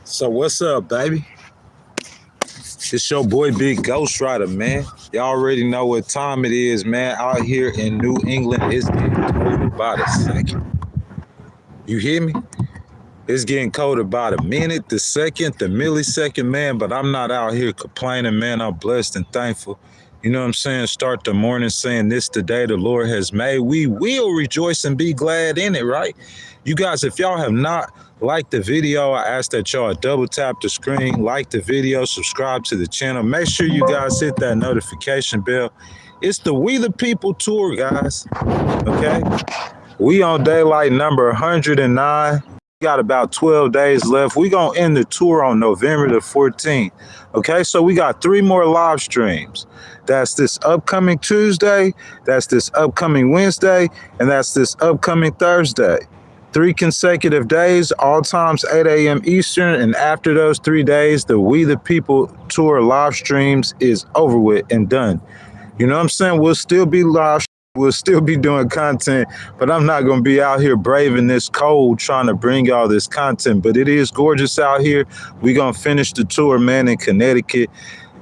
So what's up, baby? It's your boy Big Ghost Rider, man. Y'all already know what time it is, man. Out here in New England, it's getting cold by the second. You hear me? It's getting colder by the minute, the second, the millisecond, man. But I'm not out here complaining, man. I'm blessed and thankful. You know what I'm saying? Start the morning saying this the day the Lord has made. We will rejoice and be glad in it, right? You guys, if y'all have not liked the video, I ask that y'all double tap the screen, like the video, subscribe to the channel. Make sure you guys hit that notification bell. It's the We the People tour, guys. Okay? We on daylight number 109. Got about 12 days left. We gonna end the tour on November the 14th. Okay, so we got 3 more live streams. That's this upcoming Tuesday, that's this upcoming Wednesday, and that's this upcoming Thursday. 3 consecutive days, all times 8 a.m. Eastern, and after those 3 days, the We the People tour live streams is over with and done. You know what I'm saying? We'll still be live. We'll still be doing content, but I'm not going to be out here braving this cold trying to bring y'all this content. But it is gorgeous out here. We're going to finish the tour, man, in Connecticut.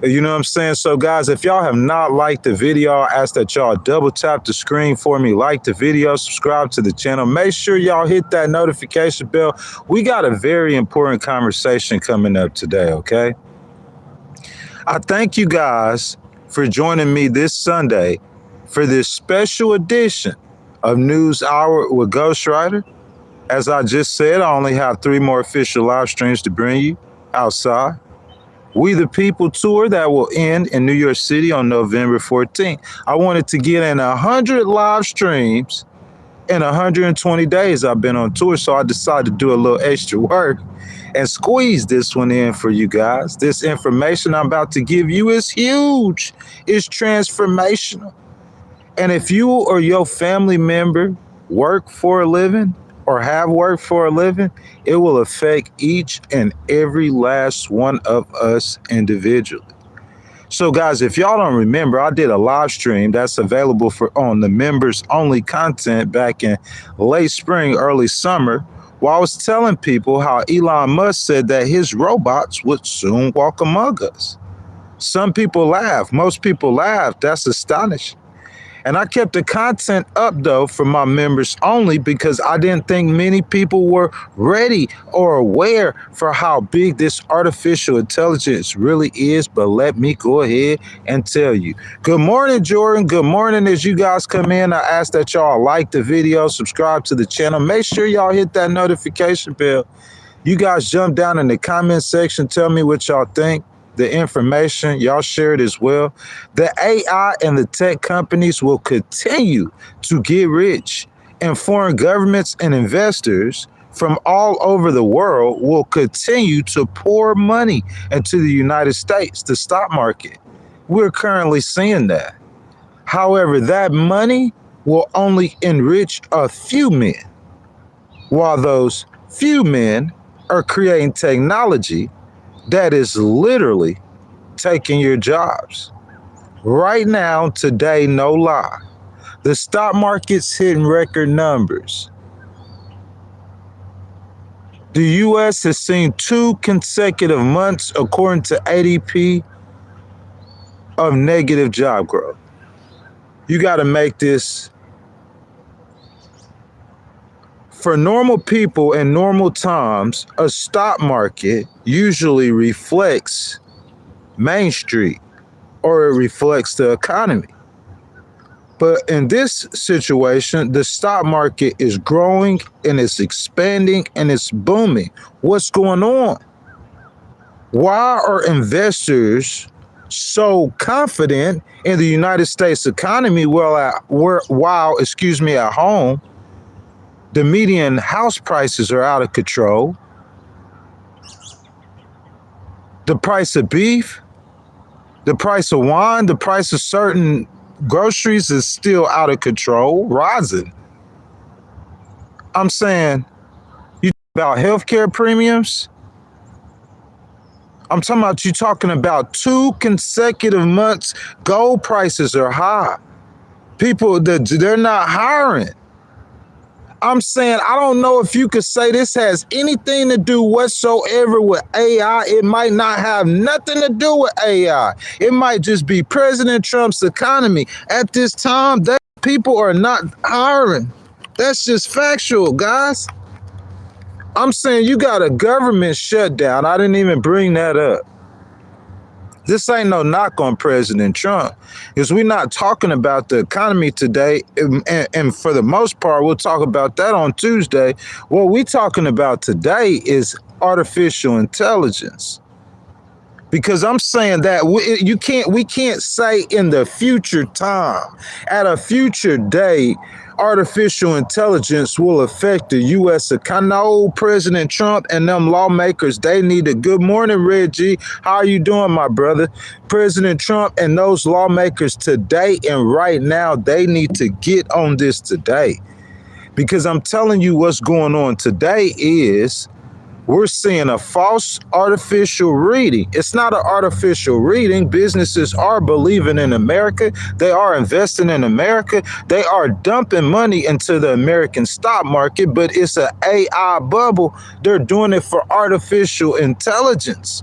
You know what I'm saying? So, guys, if y'all have not liked the video, I ask that y'all double tap the screen for me, like the video, subscribe to the channel. Make sure y'all hit that notification bell. We got a very important conversation coming up today, okay? I thank you guys for joining me this Sunday for this special edition of News Hour with Ghost Rider. As I just said, I only have 3 more official live streams to bring you outside. We the People tour that will end in New York City on November 14th. I wanted to get in 100 live streams in 120 days I've been on tour, so I decided to do a little extra work and squeeze this one in for you guys. This information I'm about to give you is huge. It's transformational. And if you or your family member work for a living or have worked for a living, it will affect each and every last one of us individually. So guys, if y'all don't remember, I did a live stream that's available on the members only content back in late spring, early summer, while I was telling people how Elon Musk said that his robots would soon walk among us. Some people laugh. Most people laugh. That's astonishing. And I kept the content up, though, for my members only because I didn't think many people were ready or aware for how big this artificial intelligence really is. But let me go ahead and tell you. Good morning, Jordan. Good morning. As you guys come in, I ask that y'all like the video, subscribe to the channel. Make sure y'all hit that notification bell. You guys jump down in the comment section. Tell me what y'all think. The information, y'all share it as well. The AI and the tech companies will continue to get rich, and foreign governments and investors from all over the world will continue to pour money into the United States, the stock market. We're currently seeing that. However, that money will only enrich a few men, while those few men are creating technology that is literally taking your jobs. Right now, today, no lie, the stock market's hitting record numbers. The U.S. has seen 2 consecutive months, according to ADP, of negative job growth. You got to make this. For normal people in normal times, a stock market usually reflects Main Street or it reflects the economy. But in this situation, the stock market is growing and it's expanding and it's booming. What's going on? Why are investors so confident in the United States economy while at home, the median house prices are out of control? The price of beef, the price of wine, the price of certain groceries is still out of control, rising. I'm saying, you talk about healthcare premiums. I'm talking about you talking about 2 consecutive months. Gold prices are high. People, they're not hiring. I'm saying, I don't know if you could say this has anything to do whatsoever with AI. It might not have nothing to do with AI. It might just be President Trump's economy. At this time, that people are not hiring. That's just factual, guys. I'm saying you got a government shutdown. I didn't even bring that up. This ain't no knock on President Trump, because we're not talking about the economy today. And for the most part, we'll talk about that on Tuesday. What we're talking about today is artificial intelligence. Because I'm saying that we can't say in the future time, at a future day, artificial intelligence will affect the U.S. economy. No, President Trump and them lawmakers, they need a good morning, Reggie. How are you doing, my brother? President Trump and those lawmakers today and right now, they need to get on this today. Because I'm telling you what's going on today is we're seeing a false artificial reading. It's not an artificial reading. Businesses are believing in America. They are investing in America. They are dumping money into the American stock market, but it's an AI bubble. They're doing it for artificial intelligence.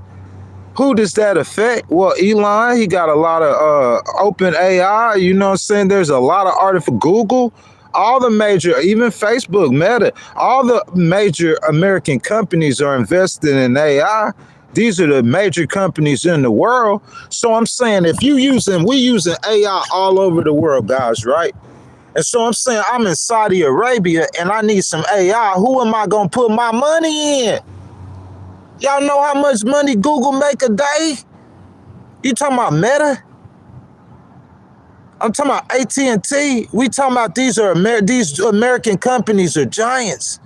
Who does that affect? Well, Elon, he got a lot of open AI. You know what I'm saying? There's a lot of artificial Google. All the major, even Facebook, Meta, all the major American companies are investing in AI. These are the major companies in the world. So I'm saying we using AI all over the world, guys, right? And so I'm saying I'm in Saudi Arabia and I need some AI. Who am I going to put my money in? Y'all know how much money Google make a day? You talking about Meta? I'm talking about AT&T. We talking about these American companies are giants,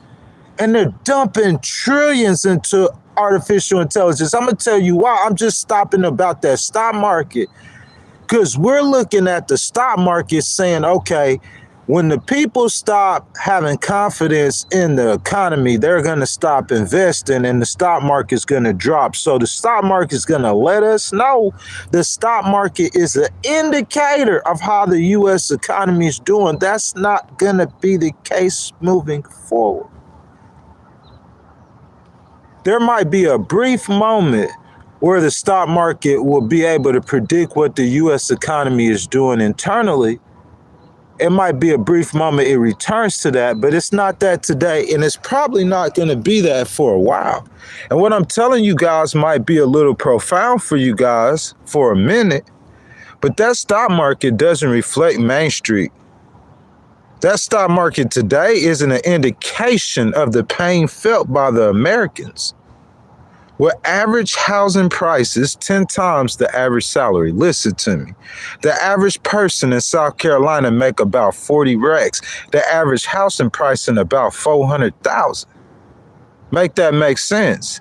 and they're dumping trillions into artificial intelligence. I'm gonna tell you why. I'm just stopping about that stock market, because we're looking at the stock market saying, okay, when the people stop having confidence in the economy, they're going to stop investing and the stock market's going to drop. So the stock market's going to let us know the stock market is an indicator of how the U.S. economy is doing. That's not going to be the case moving forward. There might be a brief moment where the stock market will be able to predict what the U.S. economy is doing internally. It might be a brief moment it returns to that, but it's not that today, and it's probably not going to be that for a while. And what I'm telling you guys might be a little profound for you guys for a minute, but that stock market doesn't reflect Main Street. That stock market today isn't an indication of the pain felt by the Americans. With average housing prices 10 times the average salary. Listen to me. The average person in South Carolina make about 40 racks. The average housing price in about 400,000. Make that make sense.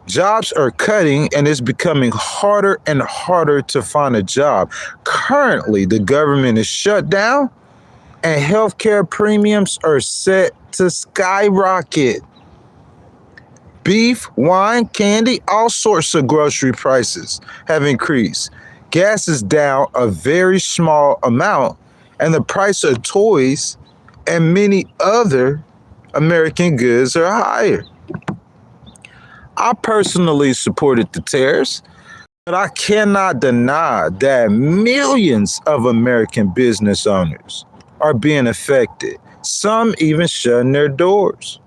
Jobs are cutting and it's becoming harder and harder to find a job. Currently, the government is shut down and healthcare premiums are set to skyrocket. Beef, wine, candy, all sorts of grocery prices have increased. Gas is down a very small amount, and the price of toys and many other American goods are higher. I personally supported the tariffs, but I cannot deny that millions of American business owners are being affected, some even shutting their doors.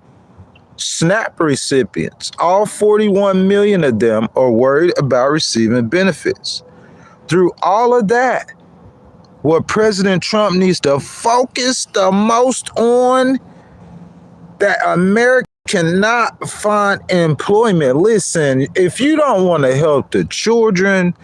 SNAP recipients, all 41 million of them are worried about receiving benefits. Through all of that, what President Trump needs to focus the most on, that America cannot find employment. Listen, if you don't want to help the children,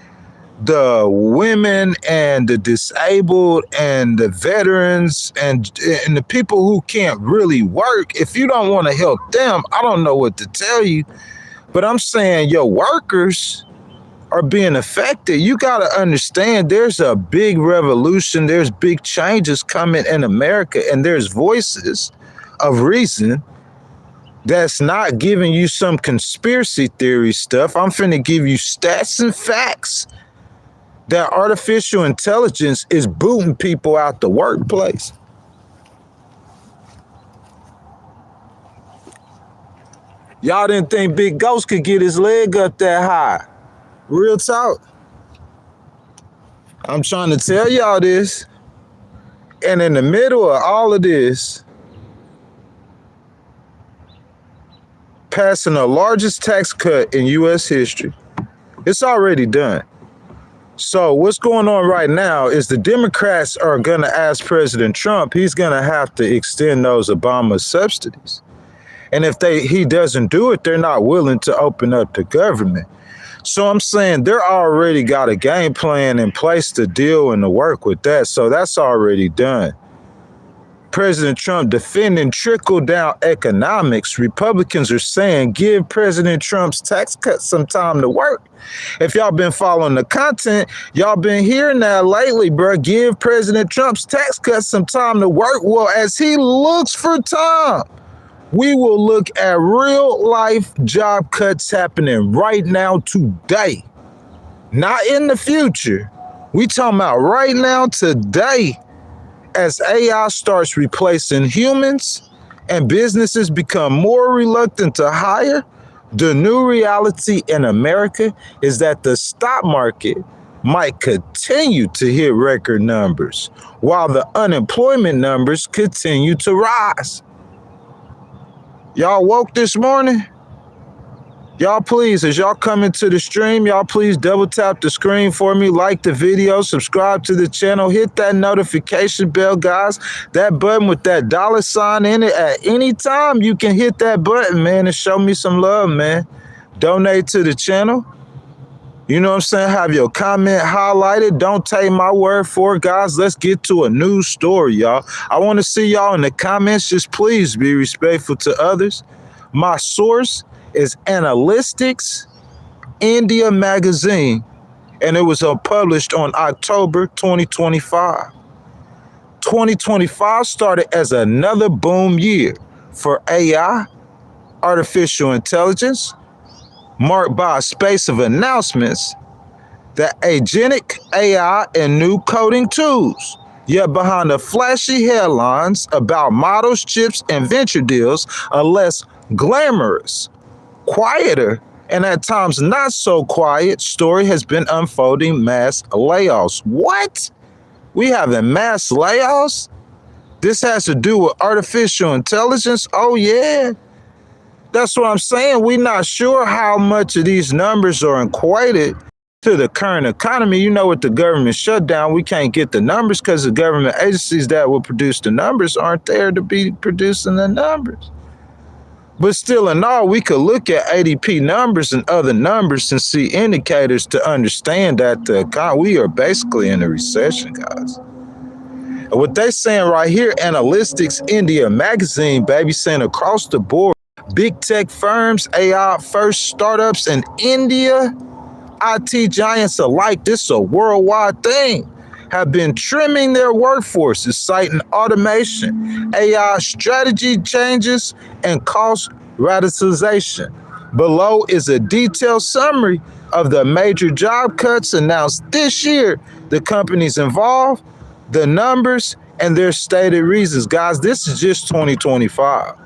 the women and the disabled and the veterans and the people who can't really work, if you don't want to help them, I don't know what to tell you. But I'm saying your workers are being affected. You got to understand there's a big revolution. There's big changes coming in America, and there's voices of reason that's not giving you some conspiracy theory stuff. I'm finna give you stats and facts that artificial intelligence is booting people out the workplace. Y'all didn't think Big Ghost could get his leg up that high. Real talk. I'm trying to tell y'all this. And in the middle of all of this, passing the largest tax cut in U.S. history, it's already done. So what's going on right now is the Democrats are going to ask President Trump, he's going to have to extend those Obama subsidies. And if he doesn't do it, they're not willing to open up the government. So I'm saying they're already got a game plan in place to deal and to work with that. So that's already done. President Trump defending trickle-down economics. Republicans are saying give President Trump's tax cuts some time to work. If y'all been following the content, y'all been hearing that lately, bro. Give President Trump's tax cuts some time to work. Well, as he looks for time, we will look at real life job cuts happening right now today. Not in the future. We talking about right now today. As AI starts replacing humans and businesses become more reluctant to hire, the new reality in America is that the stock market might continue to hit record numbers while the unemployment numbers continue to rise. Y'all woke this morning? Y'all please, as y'all come into the stream, y'all please double tap the screen for me, like the video, subscribe to the channel, hit that notification bell, guys. That button with that $sign in it, at any time you can hit that button, man, and show me some love, man. Donate to the channel. You know what I'm saying? Have your comment highlighted. Don't take my word for it, guys. Let's get to a news story, y'all. I want to see y'all in the comments. Just please be respectful to others. My source is Analytics India magazine, and it was published on October 2025. 2025 started as another boom year for AI, artificial intelligence, marked by a space of announcements that agentic AI and new coding tools. Yet behind the flashy headlines about models, chips, and venture deals, a less glamorous, quieter, and at times not so quiet story has been unfolding: mass layoffs. What? We having mass layoffs? This has to do with artificial intelligence? Oh yeah. That's what I'm saying. We're not sure how much of these numbers are equated to the current economy. You know, with the government shutdown, we can't get the numbers because the government agencies that will produce the numbers aren't there to be producing the numbers. But still in all, we could look at ADP numbers and other numbers and see indicators to understand that we are basically in a recession, guys. And what they're saying right here, Analytics India magazine, baby, saying across the board, big tech firms, AI first startups in India, IT giants alike, this is a worldwide thing, have been trimming their workforces, citing automation, AI strategy changes, and cost rationalization. Below is a detailed summary of the major job cuts announced this year, the companies involved, the numbers, and their stated reasons. Guys, this is just 2025.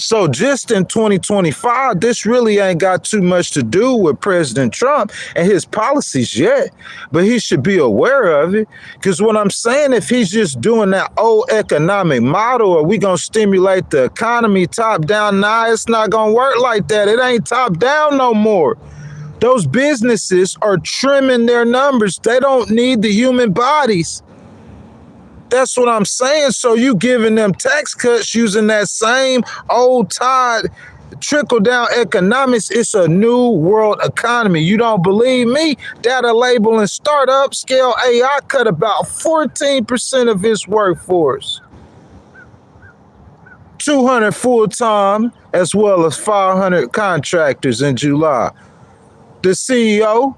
So just in 2025, this really ain't got too much to do with President Trump and his policies yet, but he should be aware of it. Because what I'm saying, if he's just doing that old economic model, are we going to stimulate the economy top down? Nah, it's not going to work like that. It ain't top down no more. Those businesses are trimming their numbers. They don't need the human bodies. That's what I'm saying. So you giving them tax cuts using that same old tide, trickle down economics. It's a new world economy. You don't believe me? Data label and startup scale AI cut about 14% of its workforce. 200 full-time as well as 500 contractors in July. The CEO,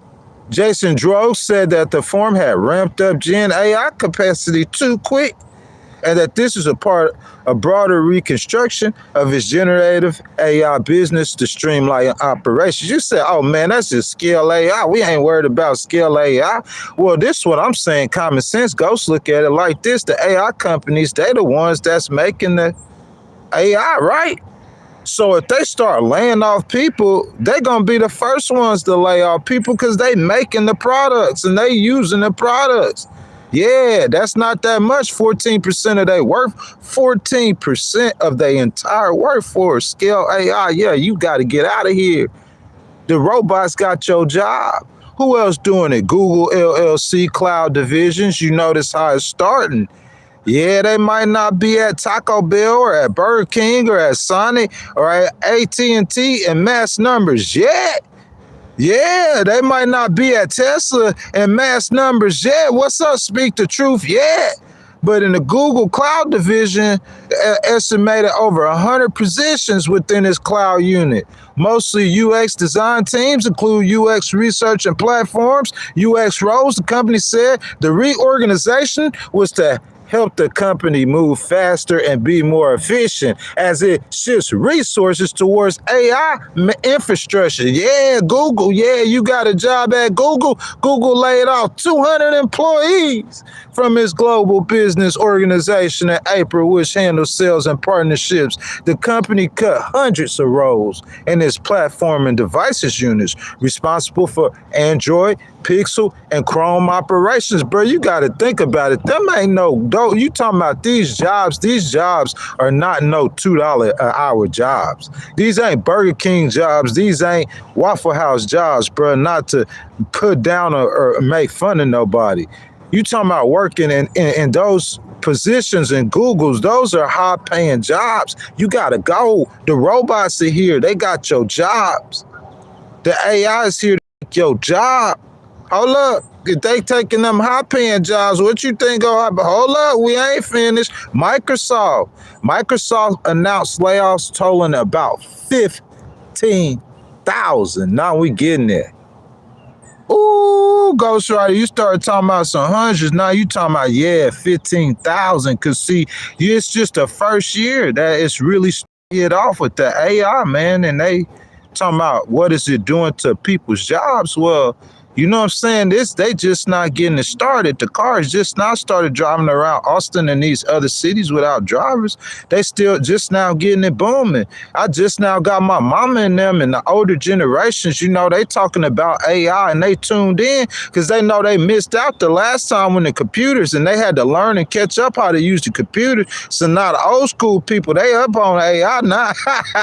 Jason Droge, said that the firm had ramped up Gen AI capacity too quick and that this is a part of broader reconstruction of its generative AI business to streamline operations. You said, oh man, that's just scale AI. We ain't worried about scale AI. Well, this is what I'm saying. Common sense. Ghosts look at it like this. The AI companies, they the ones that's making the AI, right? So if they start laying off people, they're gonna be the first ones to lay off people because they making the products and they using the products. Yeah, that's not that much. 14% of their worth, 14% of their entire workforce. Scale AI. Yeah, you got to get out of here. The robots got your job. Who else doing it? Google LLC cloud divisions. You notice how it's starting. Yeah, they might not be at Taco Bell or at Burger King or at Sonic or at AT&T in mass numbers yet. Yeah, they might not be at Tesla in mass numbers yet. What's up, Speak the Truth yet? But in the Google Cloud division, estimated over 100 positions within its cloud unit. Mostly UX design teams include UX research and platforms, UX roles. The company said the reorganization was to help the company move faster and be more efficient as it shifts resources towards AI infrastructure. Yeah, Google. Yeah, you got a job at Google. Google laid off 200 employees from its global business organization in April, which handles sales and partnerships. The company cut hundreds of roles in its platform and devices units responsible for Android, Pixel, and Chrome operations. Bro, you got to think about it. Them ain't no, you talking about these jobs are not no $2 an hour jobs. These ain't Burger King jobs. These ain't Waffle House jobs, bro, not to put down or make fun of nobody. You talking about working in those positions in Google's, those are high paying jobs. You got to go. The robots are here. They got your jobs. The AI is here to take your job. Hold up. If they taking them high-paying jobs, what you think gonna happen? Hold up, we ain't finished. Microsoft announced layoffs totaling about 15,000. Now we getting there. Ooh, Ghostwriter, you started talking about some hundreds. Now you talking about, 15,000. Because, see, it's just the first year that it's really started off with the AI, man. And they talking about what is it doing to people's jobs? Well, you know what I'm saying? They just not getting it started. The cars just now started driving around Austin and these other cities without drivers. They still just now getting it booming. I just now got my mama and them and the older generations, they talking about AI and they tuned in because they know they missed out the last time when the computers and they had to learn and catch up how to use the computer. So now the old school people, they up on AI now.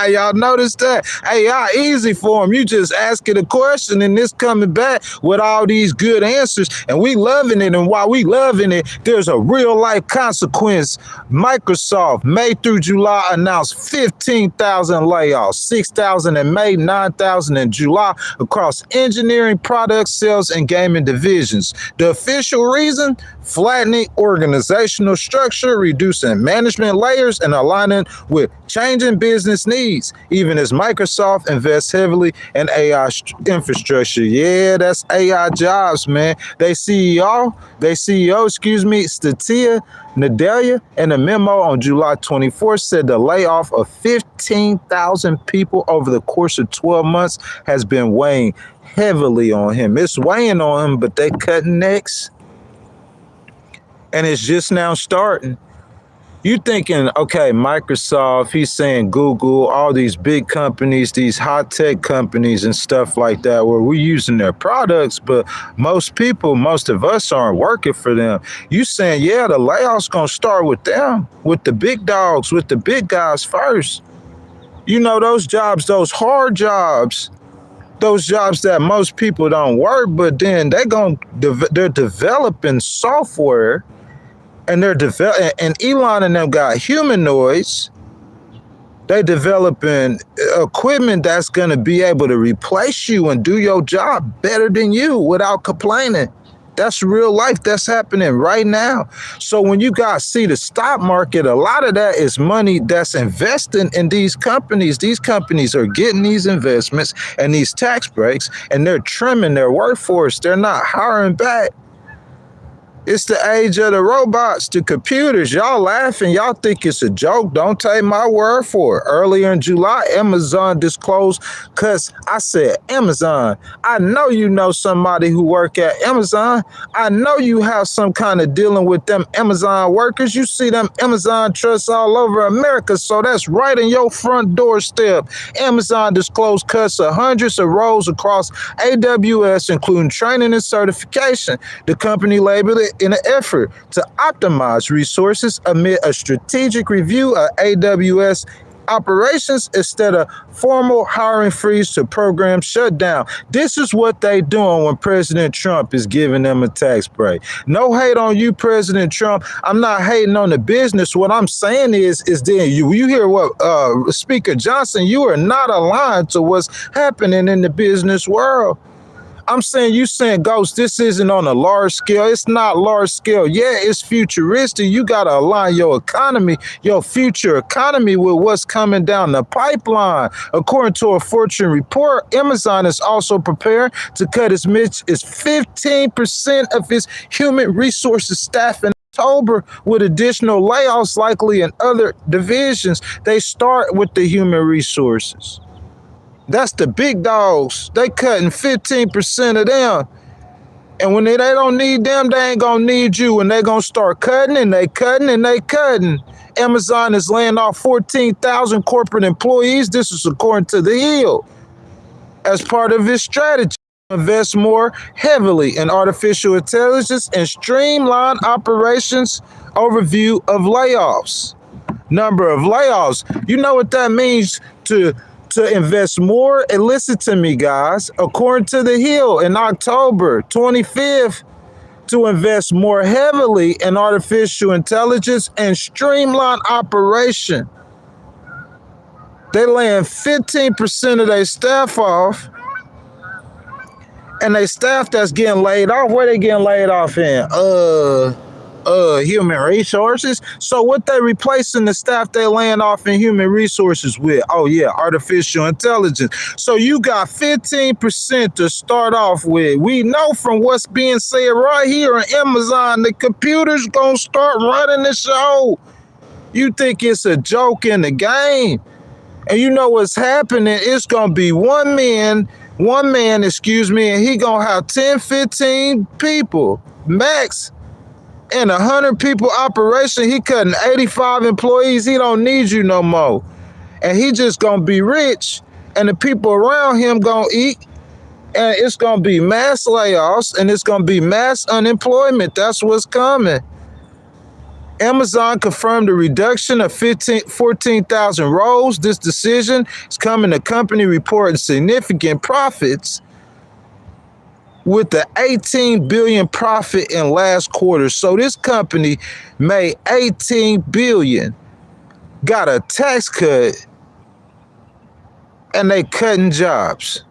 Y'all notice that? AI easy for them. You just ask it a question and it's coming back with all these good answers, and we loving it. And while we loving it, there's a real life consequence. Microsoft, May through July, announced 15,000 layoffs, 6,000 in May, 9,000 in July across engineering, product, sales, and gaming divisions. The official reason? Flattening organizational structure, reducing management layers, and aligning with changing business needs, even as Microsoft invests heavily in AI infrastructure. Yeah, that's AI jobs, man. They CEO, Satya Nadella, in a memo on July 24th said the layoff of 15,000 people over the course of 12 months has been weighing heavily on him. It's weighing on him, but they cutting necks. And it's just now starting. You thinking, okay, Microsoft, he's saying Google, all these big companies, these high-tech companies and stuff like that, where we're using their products, but most of us aren't working for them. You saying, the layoffs gonna start with them, with the big dogs, with the big guys first. Those jobs, those hard jobs, those jobs that most people don't work, but then they're developing software. And and Elon and them got humanoids. They developing equipment that's going to be able to replace you and do your job better than you without complaining. That's real life. That's happening right now. So when you guys see the stock market, a lot of that is money that's investing in these companies. These companies are getting these investments and these tax breaks, and they're trimming their workforce. They're not hiring back. It's the age of the robots, the computers. Y'all laughing. Y'all think it's a joke. Don't take my word for it. Earlier in July, Amazon disclosed, because I said, Amazon, I know you know somebody who work at Amazon. I know you have some kind of dealing with them Amazon workers. You see them Amazon trucks all over America. So that's right in your front doorstep. Amazon disclosed cuts of hundreds of roles across AWS, including training and certification. The company labeled it in an effort to optimize resources amid a strategic review of AWS operations instead of formal hiring freeze to program shutdown. This is what they doing when President Trump is giving them a tax break. No hate on you, President Trump. I'm not hating on the business. What I'm saying is then you hear what Speaker Johnson, you are not aligned to what's happening in the business world. I'm saying, you saying, Ghost, this isn't on a large scale. It's not large scale. Yeah, it's futuristic. You got to align your economy, your future economy, with what's coming down the pipeline. According to a Fortune report, Amazon is also prepared to cut as much as 15% of its human resources staff in October, with additional layoffs likely in other divisions. They start with the human resources. That's the big dogs. They cutting 15% of them. And when they don't need them, they ain't gonna need you. And they gonna start cutting and they cutting and they cutting. Amazon is laying off 14,000 corporate employees. This is according to The Hill. As part of its strategy, invest more heavily in artificial intelligence and streamline operations. Overview of layoffs. Number of layoffs. You know what that means to invest more? And listen to me, guys. According to The Hill, in October 25th, to invest more heavily in artificial intelligence and streamline operation. They laying 15% of their staff off. And they staff that's getting laid off, where they getting laid off in? Human resources. So what they replacing the staff they laying off in human resources with? Oh yeah, artificial intelligence. So you got 15% to start off with. We know from what's being said right here on Amazon, the computer's gonna start running the show. You think it's a joke in the game? And you know what's happening? It's gonna be one man, and he gonna have 10, 15 people max. In 100 people operation, he cutting 85 employees. He don't need you no more. And he just gonna be rich, and the people around him gonna eat, and it's gonna be mass layoffs, and it's gonna be mass unemployment. That's what's coming. Amazon confirmed a reduction of 14,000 roles. This decision is coming to company reporting significant profits, with the 18 billion profit in last quarter. So this company made 18 billion, got a tax cut, and they cutting jobs.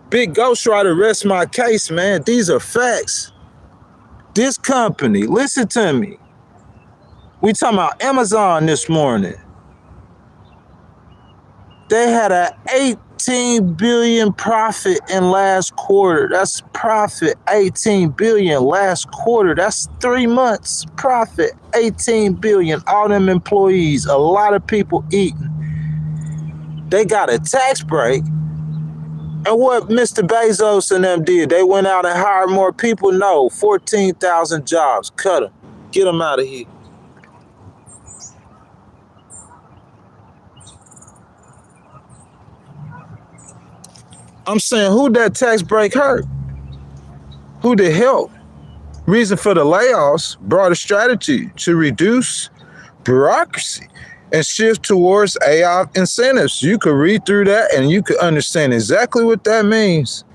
Big Ghostwriter, rest my case, man. These are facts. This company, listen to me. We talking about Amazon this morning. They had an 18 billion profit in last quarter. That's profit, 18 billion last quarter. That's 3 months profit, 18 billion. All them employees, a lot of people eating. They got a tax break. And what Mr. Bezos and them did, they went out and hired more people? No, 14,000 jobs. Cut them. Get them out of here. I'm saying, who that tax break hurt? Who did help? Reason for the layoffs, broader strategy to reduce bureaucracy and shift towards AI incentives. You could read through that and you could understand exactly what that means.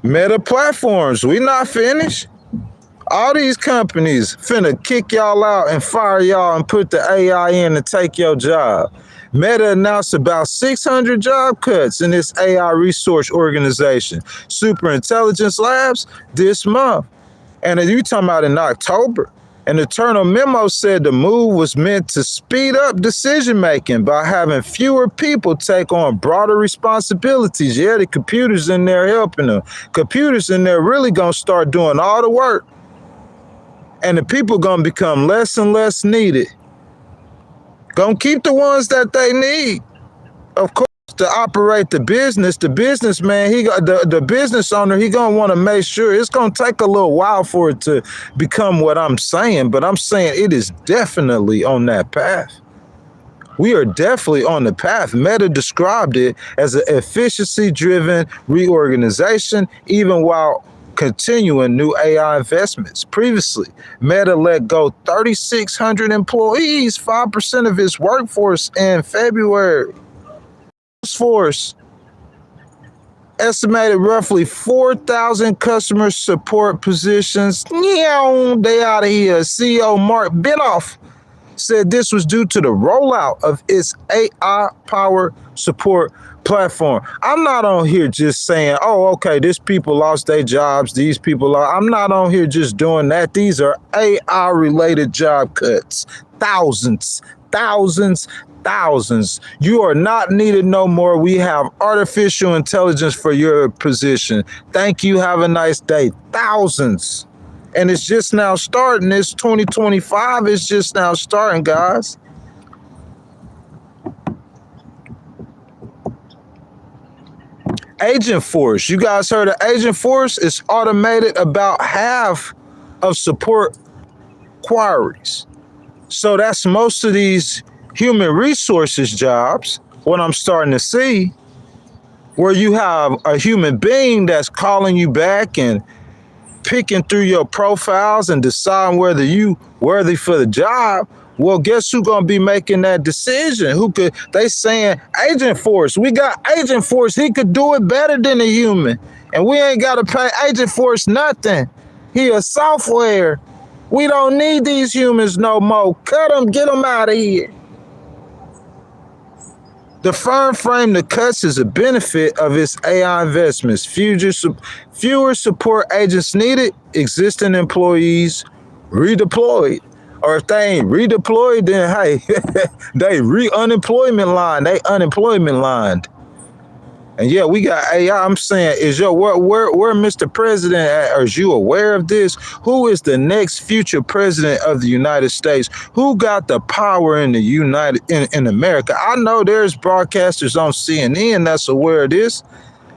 Meta platforms, we not finished. All these companies finna kick y'all out and fire y'all and put the AI in to take your job. Meta announced about 600 job cuts in its AI resource organization, Superintelligence Labs, this month. And you talking about in October. An internal memo said the move was meant to speed up decision-making by having fewer people take on broader responsibilities. Yeah, the computers in there helping them. Computers in there really gonna start doing all the work. And the people gonna become less and less needed. Gonna keep the ones that they need. Of course, to operate the businessman, the business owner, he gonna want to make sure. It's gonna take a little while for it to become what I'm saying, but I'm saying it is definitely on that path. We are definitely on the path. Meta described it as an efficiency-driven reorganization, even while continuing new AI investments. Previously, Meta let go 3,600 employees, 5% of its workforce in February. Salesforce estimated roughly 4,000 customer support positions. Yeah, they out of here. CEO Mark Benioff said this was due to the rollout of its AI-powered support platform. I'm not on here just saying, oh, okay, these people lost their jobs. These people are. I'm not on here just doing that. These are AI-related job cuts. Thousands. You are not needed no more. We have artificial intelligence for your position. Thank you. Have a nice day. Thousands. And it's just now starting. It's 2025. It's just now starting, guys. Agent Force. You guys heard of Agent Force? It's automated about half of support queries. So that's most of these human resources jobs, what I'm starting to see, where you have a human being that's calling you back and picking through your profiles and deciding whether you worthy for the job. Well, guess who's gonna be making that decision? They saying Agent Force. We got Agent Force. He could do it better than a human. And we ain't gotta pay Agent Force nothing. He a software. We don't need these humans no more. Cut them, get them out of here. The firm framed the cuts as a benefit of its AI investments. Fewer support agents needed, existing employees redeployed. Or if they ain't redeployed, then hey, they unemployment lined. And yeah, we got AI. I'm saying, where Mr. President at? Are you aware of this? Who is the next future president of the United States? Who got the power in in America? I know there's broadcasters on CNN that's aware of this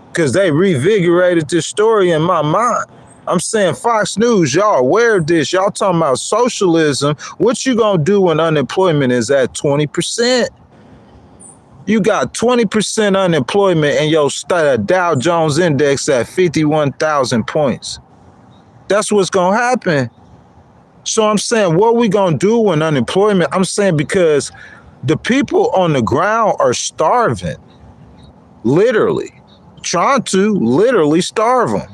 because they revigorated this story in my mind. I'm saying Fox News, y'all aware of this? Y'all talking about socialism. What you gonna do when unemployment is at 20%? You got 20% unemployment and your Dow Jones index at 51,000 points. That's what's going to happen. So I'm saying, what are we going to do when unemployment? I'm saying because the people on the ground are starving, literally, trying to literally starve them.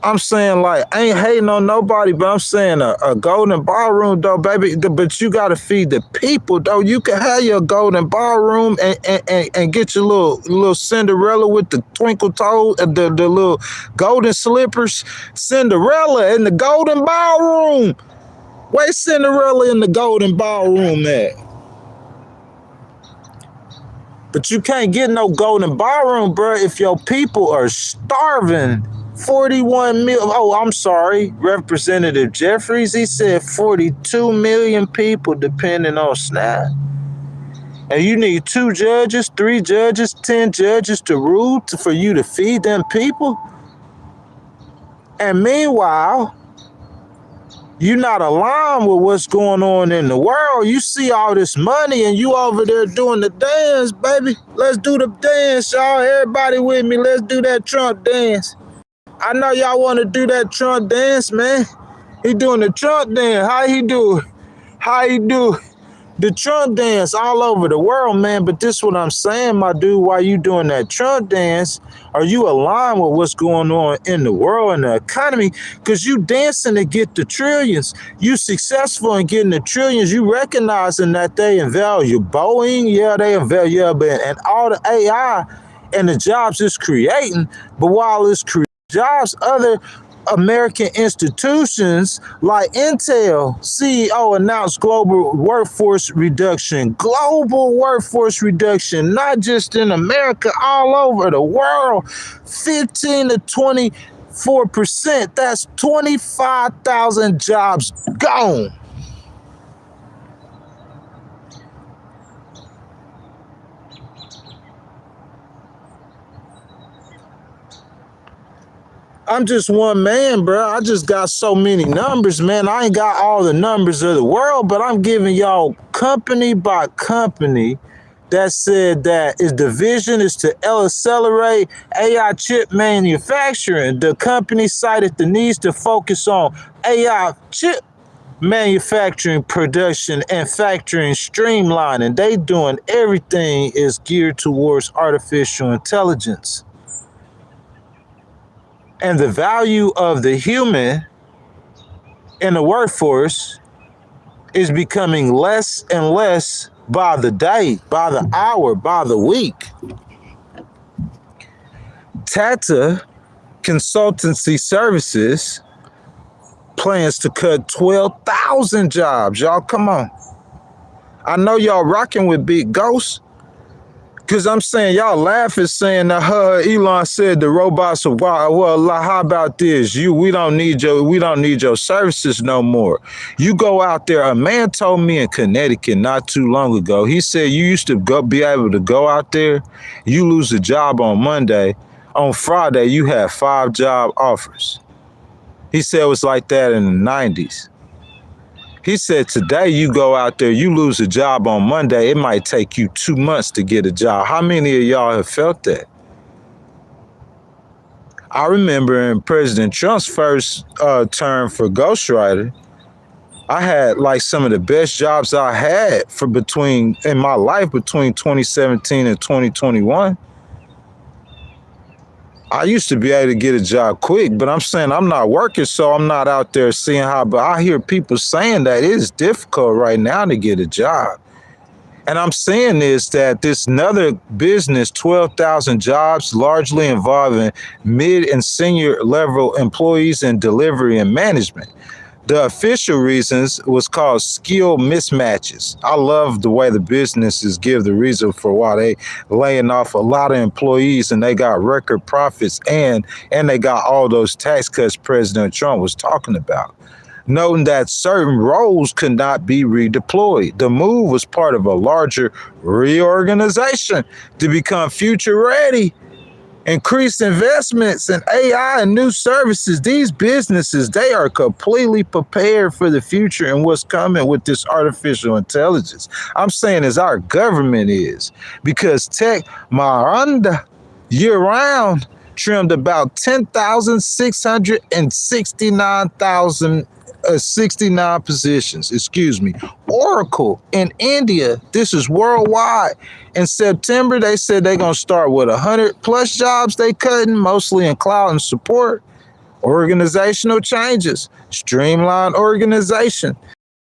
I'm saying, like, I ain't hating on nobody, but I'm saying a golden ballroom, though, baby. But you got to feed the people, though. You can have your golden ballroom and get your little Cinderella with the twinkle toes, the little golden slippers. Cinderella in the golden ballroom. Where's Cinderella in the golden ballroom at? But you can't get no golden ballroom, bro, if your people are starving. 41 million. Oh, I'm sorry. Representative Jeffries, he said 42 million people depending on SNAP. And you need 2 judges, 3 judges, 10 judges to rule for you to feed them people. And meanwhile, you're not aligned with what's going on in the world. You see all this money and you over there doing the dance, baby. Let's do the dance, y'all. Everybody with me. Let's do that Trump dance. I know y'all want to do that Trump dance, man. He doing the Trump dance. How he do the Trump dance all over the world, man. But this is what I'm saying, my dude. While you doing that Trump dance, are you aligned with what's going on in the world and the economy? Because you dancing to get the trillions. You successful in getting the trillions. You recognizing that they value Boeing. Yeah, they value, and all the AI and the jobs it's creating. But while it's creating jobs, other American institutions like Intel CEO announced global workforce reduction. Global workforce reduction, not just in America, all over the world. 15 to 24%. That's 25,000 jobs gone. I'm just one man, bro. I just got so many numbers, man. I ain't got all the numbers of the world, but I'm giving y'all company by company that said that its division is to accelerate AI chip manufacturing. The company cited the needs to focus on AI chip manufacturing, production, and factoring streamlining. They doing everything is geared towards artificial intelligence. And the value of the human in the workforce is becoming less and less by the day, by the hour, by the week. Tata Consultancy Services plans to cut 12,000 jobs. Y'all, come on. I know y'all rocking with Big Ghost. Because I'm saying, y'all laughing saying that Elon said the robots are wild. Well, how about this? We don't need your services no more. You go out there. A man told me in Connecticut not too long ago. He said you used to be able to go out there. You lose a job on Monday. On Friday, you have 5 job offers. He said it was like that in the 90s. He said today you go out there, you lose a job on Monday, it might take you 2 months to get a job. How many of y'all have felt that? I remember in President Trump's first term for ghostwriter, I had like some of the best jobs I had in my life between 2017 and 2021. I used to be able to get a job quick, but I'm saying I'm not working, so I'm not out there seeing how, but I hear people saying that it is difficult right now to get a job. And I'm saying that this another business, 12,000 jobs, largely involving mid and senior level employees in delivery and management. The official reasons was called skill mismatches. I love the way the businesses give the reason for why they laying off a lot of employees and they got record profits and they got all those tax cuts President Trump was talking about. Noting that certain roles could not be redeployed. The move was part of a larger reorganization to become future ready. Increased investments in AI and new services. These businesses, they are completely prepared for the future and what's coming with this artificial intelligence. I'm saying as our government is, because Tech Mahindra year-round trimmed about 69 positions, Oracle in India, this is worldwide. In September, they said they're going to start with 100 plus jobs they cutting, mostly in cloud and support. Organizational changes, streamlined organization.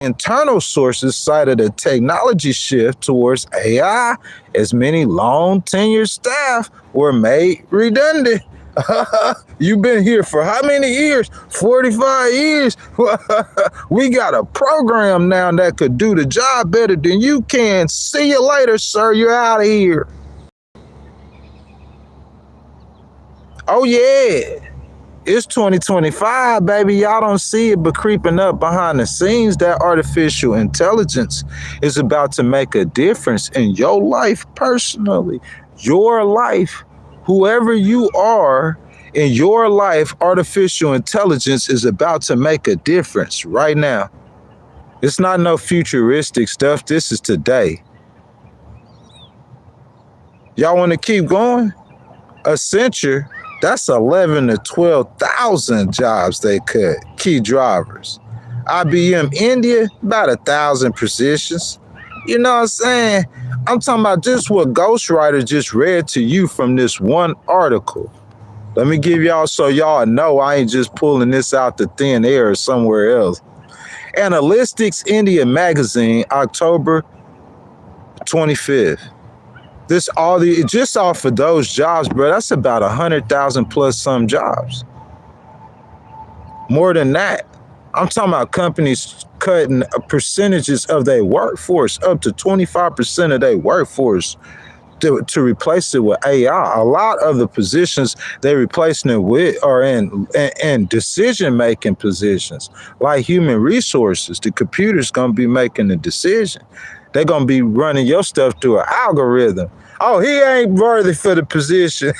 Internal sources cited a technology shift towards AI as many long tenured staff were made redundant. You've been here for how many years? 45 years. We got a program now that could do the job better than you can. See you later, sir. You're out of here. Oh, yeah. It's 2025, baby. Y'all don't see it, but creeping up behind the scenes, that artificial intelligence is about to make a difference in your life personally. Your life. Whoever you are in your life, artificial intelligence is about to make a difference right now. It's not no futuristic stuff. This is today. Y'all want to keep going? Accenture, that's 11 to 12,000 jobs they cut. Key drivers. IBM India, about 1,000 positions. You know what I'm saying? I'm talking about just what Ghostwriter just read to you from this one article. Let me give y'all so y'all know I ain't just pulling this out the thin air or somewhere else. Analytics India Magazine, October 25th. Just off of those jobs, bro, that's about 100,000 plus some jobs. More than that, I'm talking about companies cutting percentages of their workforce, up to 25% of their workforce, to replace it with AI. A lot of the positions they're replacing it with are in decision making positions, like human resources. The computer's gonna be making the decision. They're gonna be running your stuff through an algorithm. Oh, he ain't worthy for the position.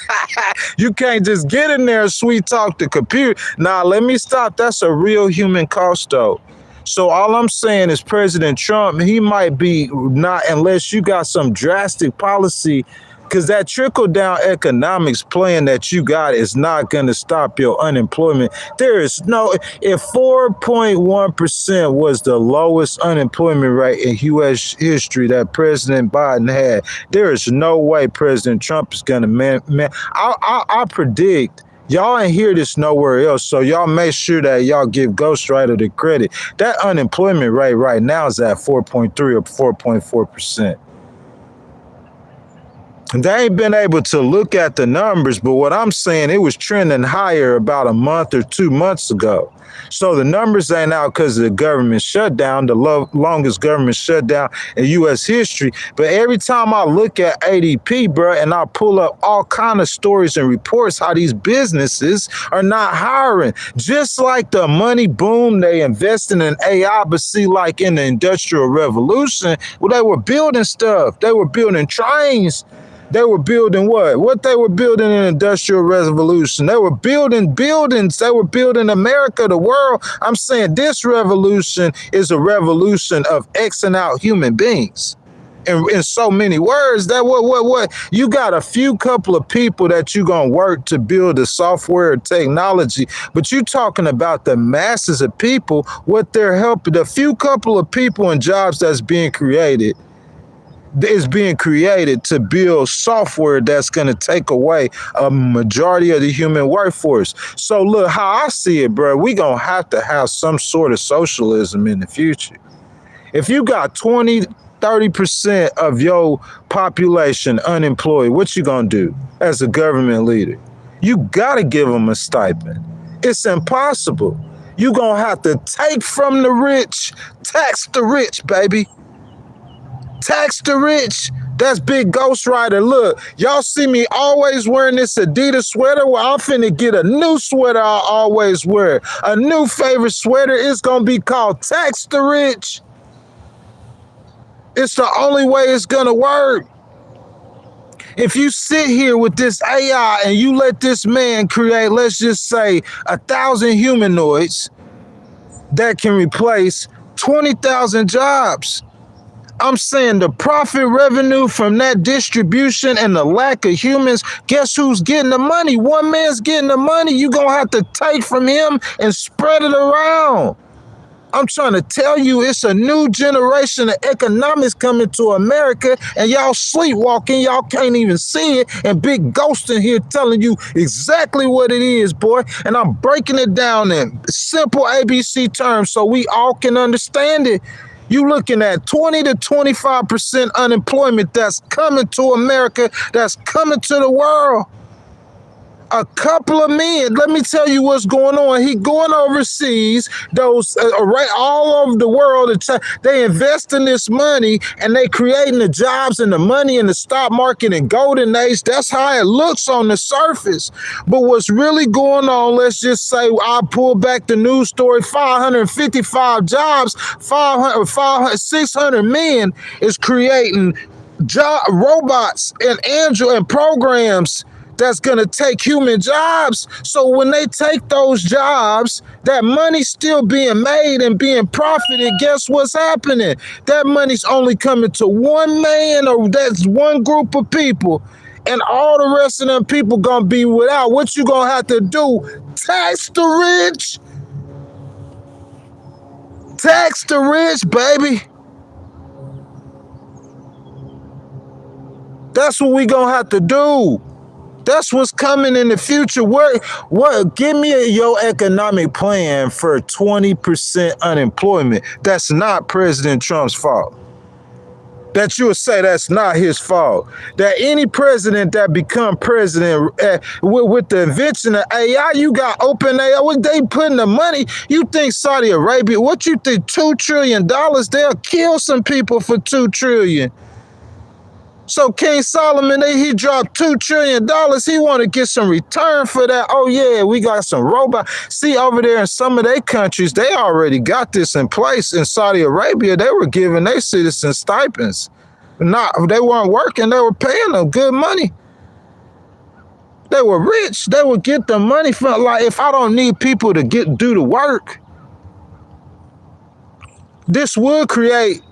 You can't just get in there and sweet talk the computer. Nah, let me stop. That's a real human cost, though. So all I'm saying is President Trump, he might be not, unless you got some drastic policy, because that trickle down economics plan that you got is not going to stop your unemployment. There is no, if 4.1% was the lowest unemployment rate in U.S. history that President Biden had, there is no way President Trump is going to I predict. Y'all ain't hear this nowhere else, so y'all make sure that y'all give Ghostwriter the credit. That unemployment rate right now is at 4.3 or 4.4%. They ain't been able to look at the numbers, but what I'm saying, it was trending higher about a month or 2 months ago. So the numbers ain't out because of the government shutdown, the longest government shutdown in U.S. history. But every time I look at ADP, bro, and I pull up all kind of stories and reports how these businesses are not hiring. Just like the money boom, they invested in AI, but see, like in the Industrial Revolution, well, they were building stuff. They were building trains. They were building what? What they were building in the Industrial Revolution. They were building buildings. They were building America, the world. I'm saying this revolution is a revolution of Xing out human beings. In so many words, that what you got a few couple of people that you gonna work to build the software technology, but you talking about the masses of people, what they're helping, the few couple of people and jobs that's being created is being created to build software that's going to take away a majority of the human workforce. So look, how I see it, bro, we going to have some sort of socialism in the future. If you got 20-30% of your population unemployed, what you going to do as a government leader? You got to give them a stipend. It's impossible. You going to have to take from the rich, tax the rich, baby. Tax the rich. That's big Ghostwriter. Look, y'all see me always wearing this Adidas sweater. Well, I'm finna get a new sweater I always wear. A new favorite sweater. It's gonna be called Tax the Rich. It's the only way it's gonna work. If you sit here with this AI and you let this man create, let's just say, 1,000 humanoids that can replace 20,000 jobs. I'm saying the profit revenue from that distribution and the lack of humans, guess who's getting the money? One man's getting the money. You're going to have to take from him and spread it around. I'm trying to tell you, it's a new generation of economics coming to America, and y'all sleepwalking. Y'all can't even see it. And Big Ghost in here telling you exactly what it is, boy. And I'm breaking it down in simple ABC terms so we all can understand it. You looking at 20 to 25% unemployment that's coming to America, that's coming to the world. A couple of men, let me tell you what's going on. He going overseas, those right all over the world. They invest in this money and they creating the jobs and the money in the stock market and golden age. That's how it looks on the surface. But what's really going on, let's just say I pull back the news story, 555 jobs, 600 men is creating robots and Android and programs that's going to take human jobs. So when they take those jobs, that money's still being made and being profited. Guess what's happening? That money's only coming to one man, or that's one group of people. And all the rest of them people going to be without. What you going to have to do? Tax the rich. Tax the rich, baby. That's what we going to have to do. That's what's coming in the future. What? Give me your economic plan for 20% unemployment. That's not President Trump's fault. that you would say that's not his fault. That any president that become president with the invention of AI, you got open AI, what they putting the money? You think Saudi Arabia, what you think, $2 trillion? They'll kill some people for $2 trillion. So King Solomon, he dropped $2 trillion. He want to get some return for that. Oh yeah, we got some robots. See, over there in some of their countries, they already got this in place. In Saudi Arabia, they were giving their citizens stipends. They weren't working. They were paying them good money. They were rich. They would get the money from, like, if I don't need people to do the work, this would create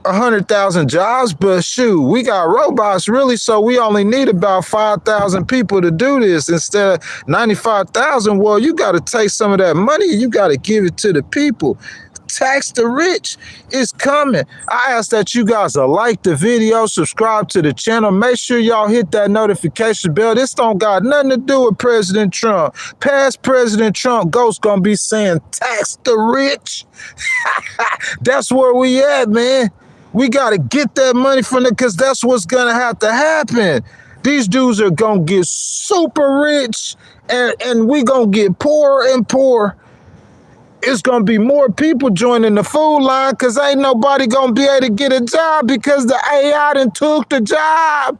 100,000 jobs, but shoot, we got robots really, so we only need about 5,000 people to do this instead of 95,000. Well, you got to take some of that money, you got to give it to the people. Tax the rich is coming. I ask that you guys like the video, subscribe to the channel, make sure y'all hit that notification bell. This don't got nothing to do with President Trump. Past President Trump ghost gonna be saying tax the rich. That's where we at, man. We got to get that money from them, because that's what's going to have to happen. These dudes are going to get super rich, and we going to get poorer and poorer. It's going to be more people joining the food line, because ain't nobody going to be able to get a job because the AI done took the job.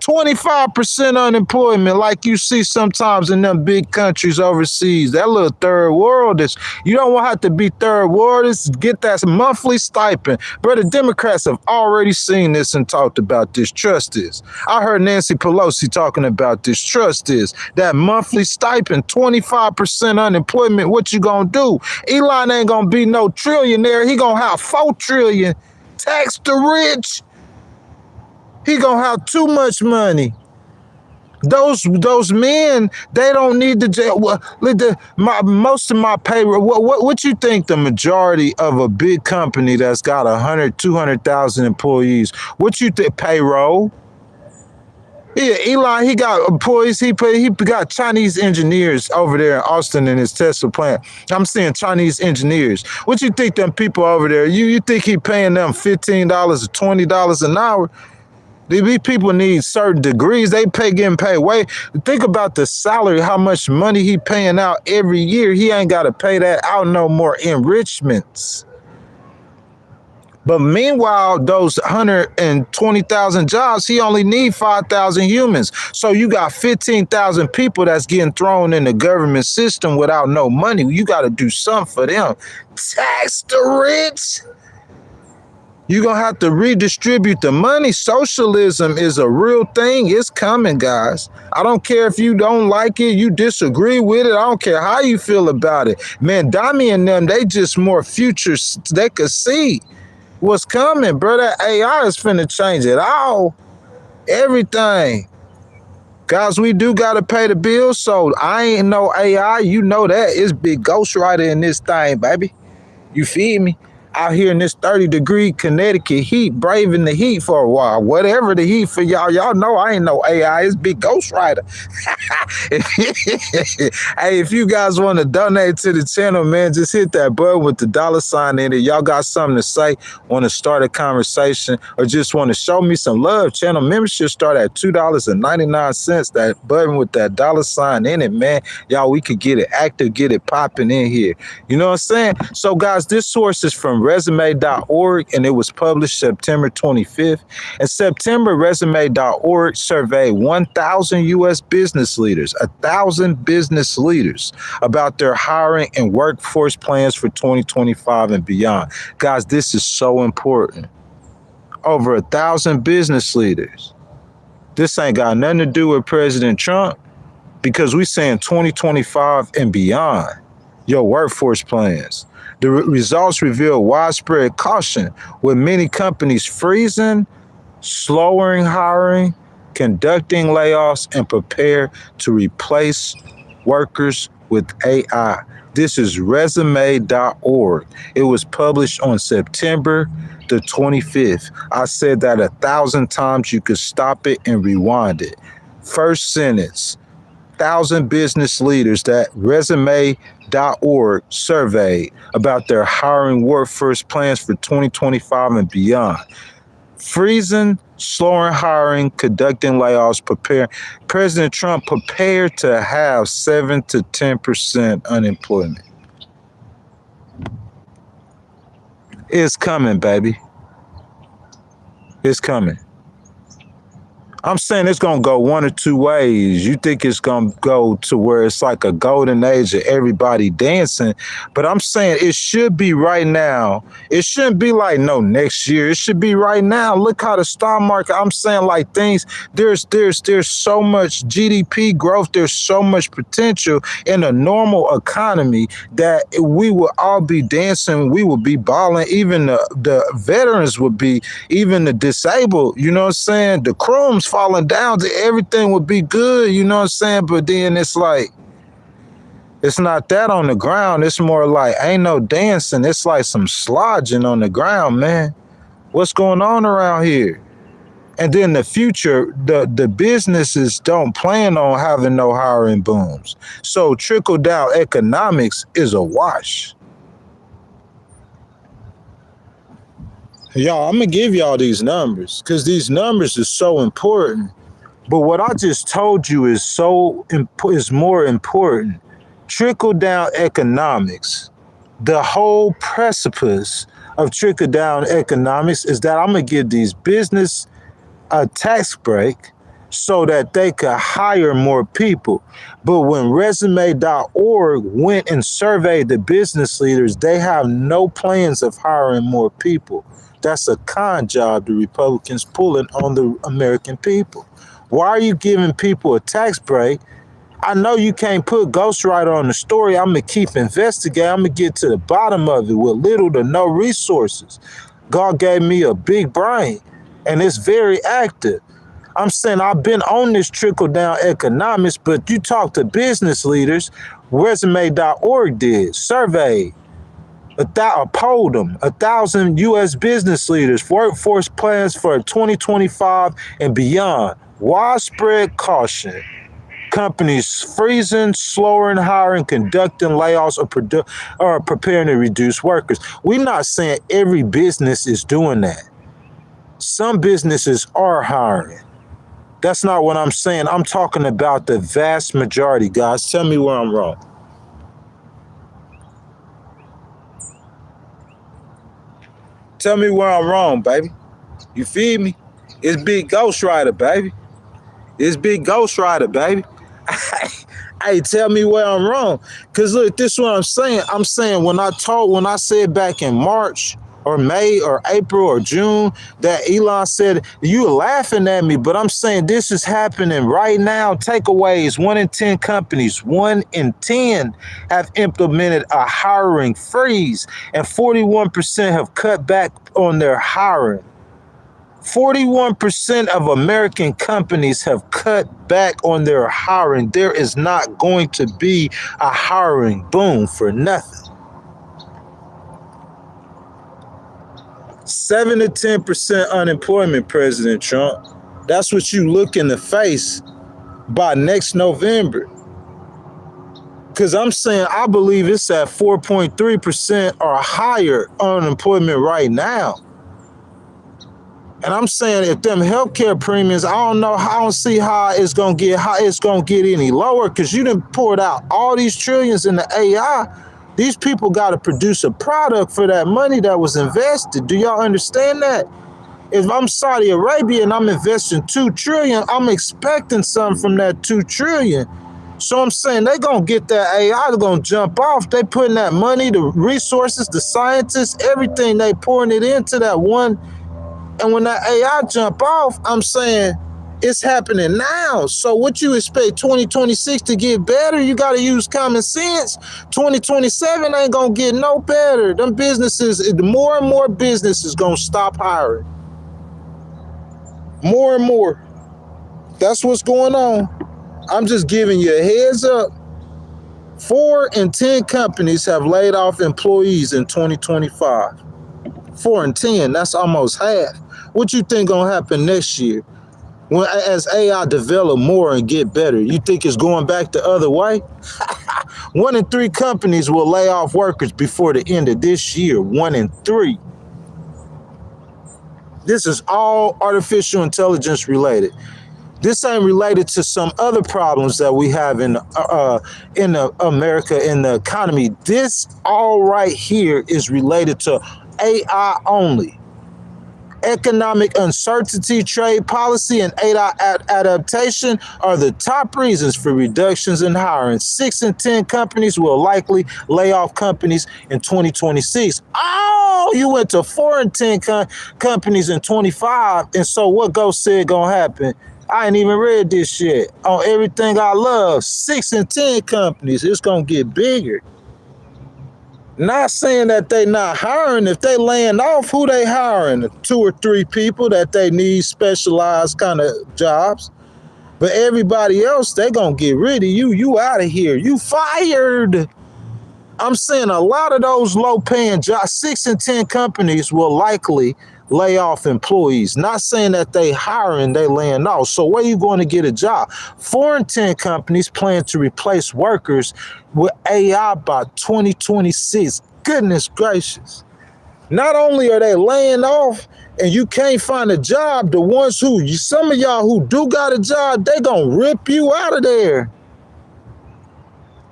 25% unemployment, like you see sometimes in them big countries overseas. That little third world is, you don't want to have to be third world. Get that monthly stipend. Brother, Democrats have already seen this and talked about this. Trust this. I heard Nancy Pelosi talking about this. Trust this. That monthly stipend, 25% unemployment. What you gonna do? Elon ain't gonna be no trillionaire. He gonna have 4 trillion. Tax the rich. He gonna have too much money. Those men, they don't need the jail. Most of my payroll. What you think the majority of a big company that's got 100, 200,000 employees? What you think payroll? Yeah, Elon, he got employees. He got Chinese engineers over there in Austin in his Tesla plant. I'm seeing Chinese engineers. What you think them people over there? You think he paying them $15 or $20 an hour? These people need certain degrees. They getting paid way. Think about the salary, how much money he paying out every year. He ain't got to pay that out no more enrichments. But meanwhile, those 120,000 jobs, he only need 5,000 humans. So you got 15,000 people that's getting thrown in the government system without no money. You got to do something for them. Tax the rich. You're going to have to redistribute the money. Socialism is a real thing. It's coming, guys. I don't care if you don't like it, you disagree with it. I don't care how you feel about it. Man, Dami and them, they just more futures. They could see what's coming, bro. That AI is finna change it all. Everything. Guys, we do got to pay the bills, so I ain't no AI. You know that. It's big ghostwriter in this thing, baby. You feel me? Out here in this 30-degree Connecticut heat, braving the heat for a while. Whatever the heat for y'all. Y'all know I ain't no AI. It's big ghostwriter. Hey, if you guys want to donate to the channel, man, just hit that button with the $ in it. Y'all got something to say, want to start a conversation, or just want to show me some love, channel membership start at $2.99. That button with that $ in it, man. Y'all, we could get it active, get it popping in here. You know what I'm saying? So, guys, this source is from resume.org, and it was published September 25th. In September, resume.org surveyed 1,000 U.S. business leaders, 1,000 business leaders, about their hiring and workforce plans for 2025 and beyond. Guys, this is so important. Over 1,000 business leaders. This ain't got nothing to do with President Trump, because we saying 2025 and beyond. Your workforce plans. The results reveal widespread caution, with many companies freezing, slowing hiring, conducting layoffs, and prepare to replace workers with AI. This is resume.org. It was published on September the 25th. I said that 1,000 times. You could stop it and rewind it. First sentence. 1,000 business leaders that resume.org surveyed about their hiring workforce plans for 2025 and beyond. freezing, slowing hiring, conducting layoffs, President Trump prepared to have 7 to 10% unemployment. It's coming, baby. It's coming. I'm saying it's going to go one or two ways. You think it's going to go to where it's like a golden age of everybody dancing. But I'm saying it should be right now. It shouldn't be like no next year. It should be right now. Look how the stock market, I'm saying like things, there's so much GDP growth. There's so much potential in a normal economy that we will all be dancing. We will be balling. Even the veterans would be, even the disabled, you know what I'm saying? The crumbs falling down, everything would be good, you know what I'm saying? But then it's like, it's not that on the ground. It's more like ain't no dancing. It's like some slodging on the ground, man. What's going on around here? And then the future, the businesses don't plan on having no hiring booms. So trickle down economics is a wash. Y'all, I'm going to give y'all these numbers because these numbers are so important. But what I just told you is more important. Trickle down economics. The whole precipice of trickle down economics is that I'm going to give these business a tax break so that they could hire more people. But when resume.org went and surveyed the business leaders, they have no plans of hiring more people. That's a con job the Republicans pulling on the American people. Why are you giving people a tax break? I know you can't put ghostwriter on the story. I'm going to keep investigating. I'm going to get to the bottom of it with little to no resources. God gave me a big brain, and it's very active. I'm saying I've been on this trickle-down economics, but you talk to business leaders, resume.org did, surveyed. Polled them, 1,000 U.S. business leaders, workforce plans for 2025 and beyond. Widespread caution. Companies freezing, slowing hiring, conducting layoffs, or preparing to reduce workers. We're not saying every business is doing that. Some businesses are hiring. That's not what I'm saying. I'm talking about the vast majority, guys. Tell me where I'm wrong. Tell me where I'm wrong, baby. You feel me? It's Big Ghost Rider, baby. It's Big Ghost Rider, baby. Hey, tell me where I'm wrong. Because look, this is what I'm saying. I'm saying when I said back in March or May or April or June that Elon said, you were laughing at me, but I'm saying this is happening right now. Takeaways, 1 in 10 companies, 1 in 10 have implemented a hiring freeze, and 41% have cut back on their hiring. 41% of American companies have cut back on their hiring. There is not going to be a hiring boom for nothing. 7 to 10% unemployment, President Trump. That's what you look in the face by next November. Because I'm saying I believe it's at 4.3% or higher unemployment right now. And I'm saying if them healthcare premiums, I don't see how it's gonna get any lower, because you done poured out all these trillions in the AI. These people got to produce a product for that money that was invested. Do y'all understand that? If I'm Saudi Arabia and I'm investing $2 trillion, I'm expecting something from that $2 trillion. So I'm saying they gonna get that AI, they're gonna jump off. They putting that money, the resources, the scientists, everything, they pouring it into that one. And when that AI jump off, I'm saying it's happening now. So what you expect 2026 to get better? You got to use common sense. 2027 ain't going to get no better. Them businesses, more and more businesses going to stop hiring. More and more. That's what's going on. I'm just giving you a heads up. 4 in 10 companies have laid off employees in 2025. 4 in 10, that's almost half. What you think gonna happen next year? When as AI develop more and get better, you think it's going back the other way? 1 in 3 companies will lay off workers before the end of this year. 1 in 3. This is all artificial intelligence related. This ain't related to some other problems that we have in the America, in the economy. This all right here is related to AI only. Economic uncertainty, trade policy, and AI adaptation are the top reasons for reductions in hiring. 6 in 10 companies will likely lay off companies in 2026. Oh, you went to 4 in 10 companies in 25. And so what Ghost said gonna happen? I ain't even read this shit. On everything I love, 6 in 10 companies, it's gonna get bigger. Not saying that they not hiring. If they laying off, who they hiring? 2 or 3 people that they need specialized kind of jobs. But everybody else, they gonna get rid of you. You out of here. You fired. I'm saying a lot of those low paying jobs, 6 in 10 companies will likely lay off employees. Not saying that they hiring, they laying off. So where you going to get a job? 4 in 10 companies plan to replace workers with AI by 2026. Goodness gracious. Not only are they laying off and you can't find a job, the ones who, some of y'all who do got a job, they gonna rip you out of there.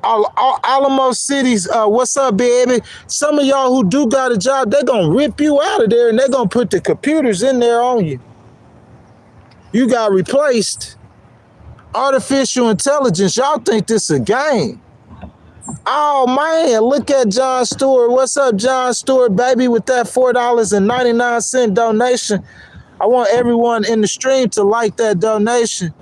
Alamo Cities, what's up, baby? Some of y'all who do got a job, they're going to rip you out of there and they're going to put the computers in there on you. You got replaced. Artificial intelligence, y'all think this is a game. Oh, man, look at John Stewart. What's up, John Stewart, baby, with that $4.99 donation. I want everyone in the stream to like that donation.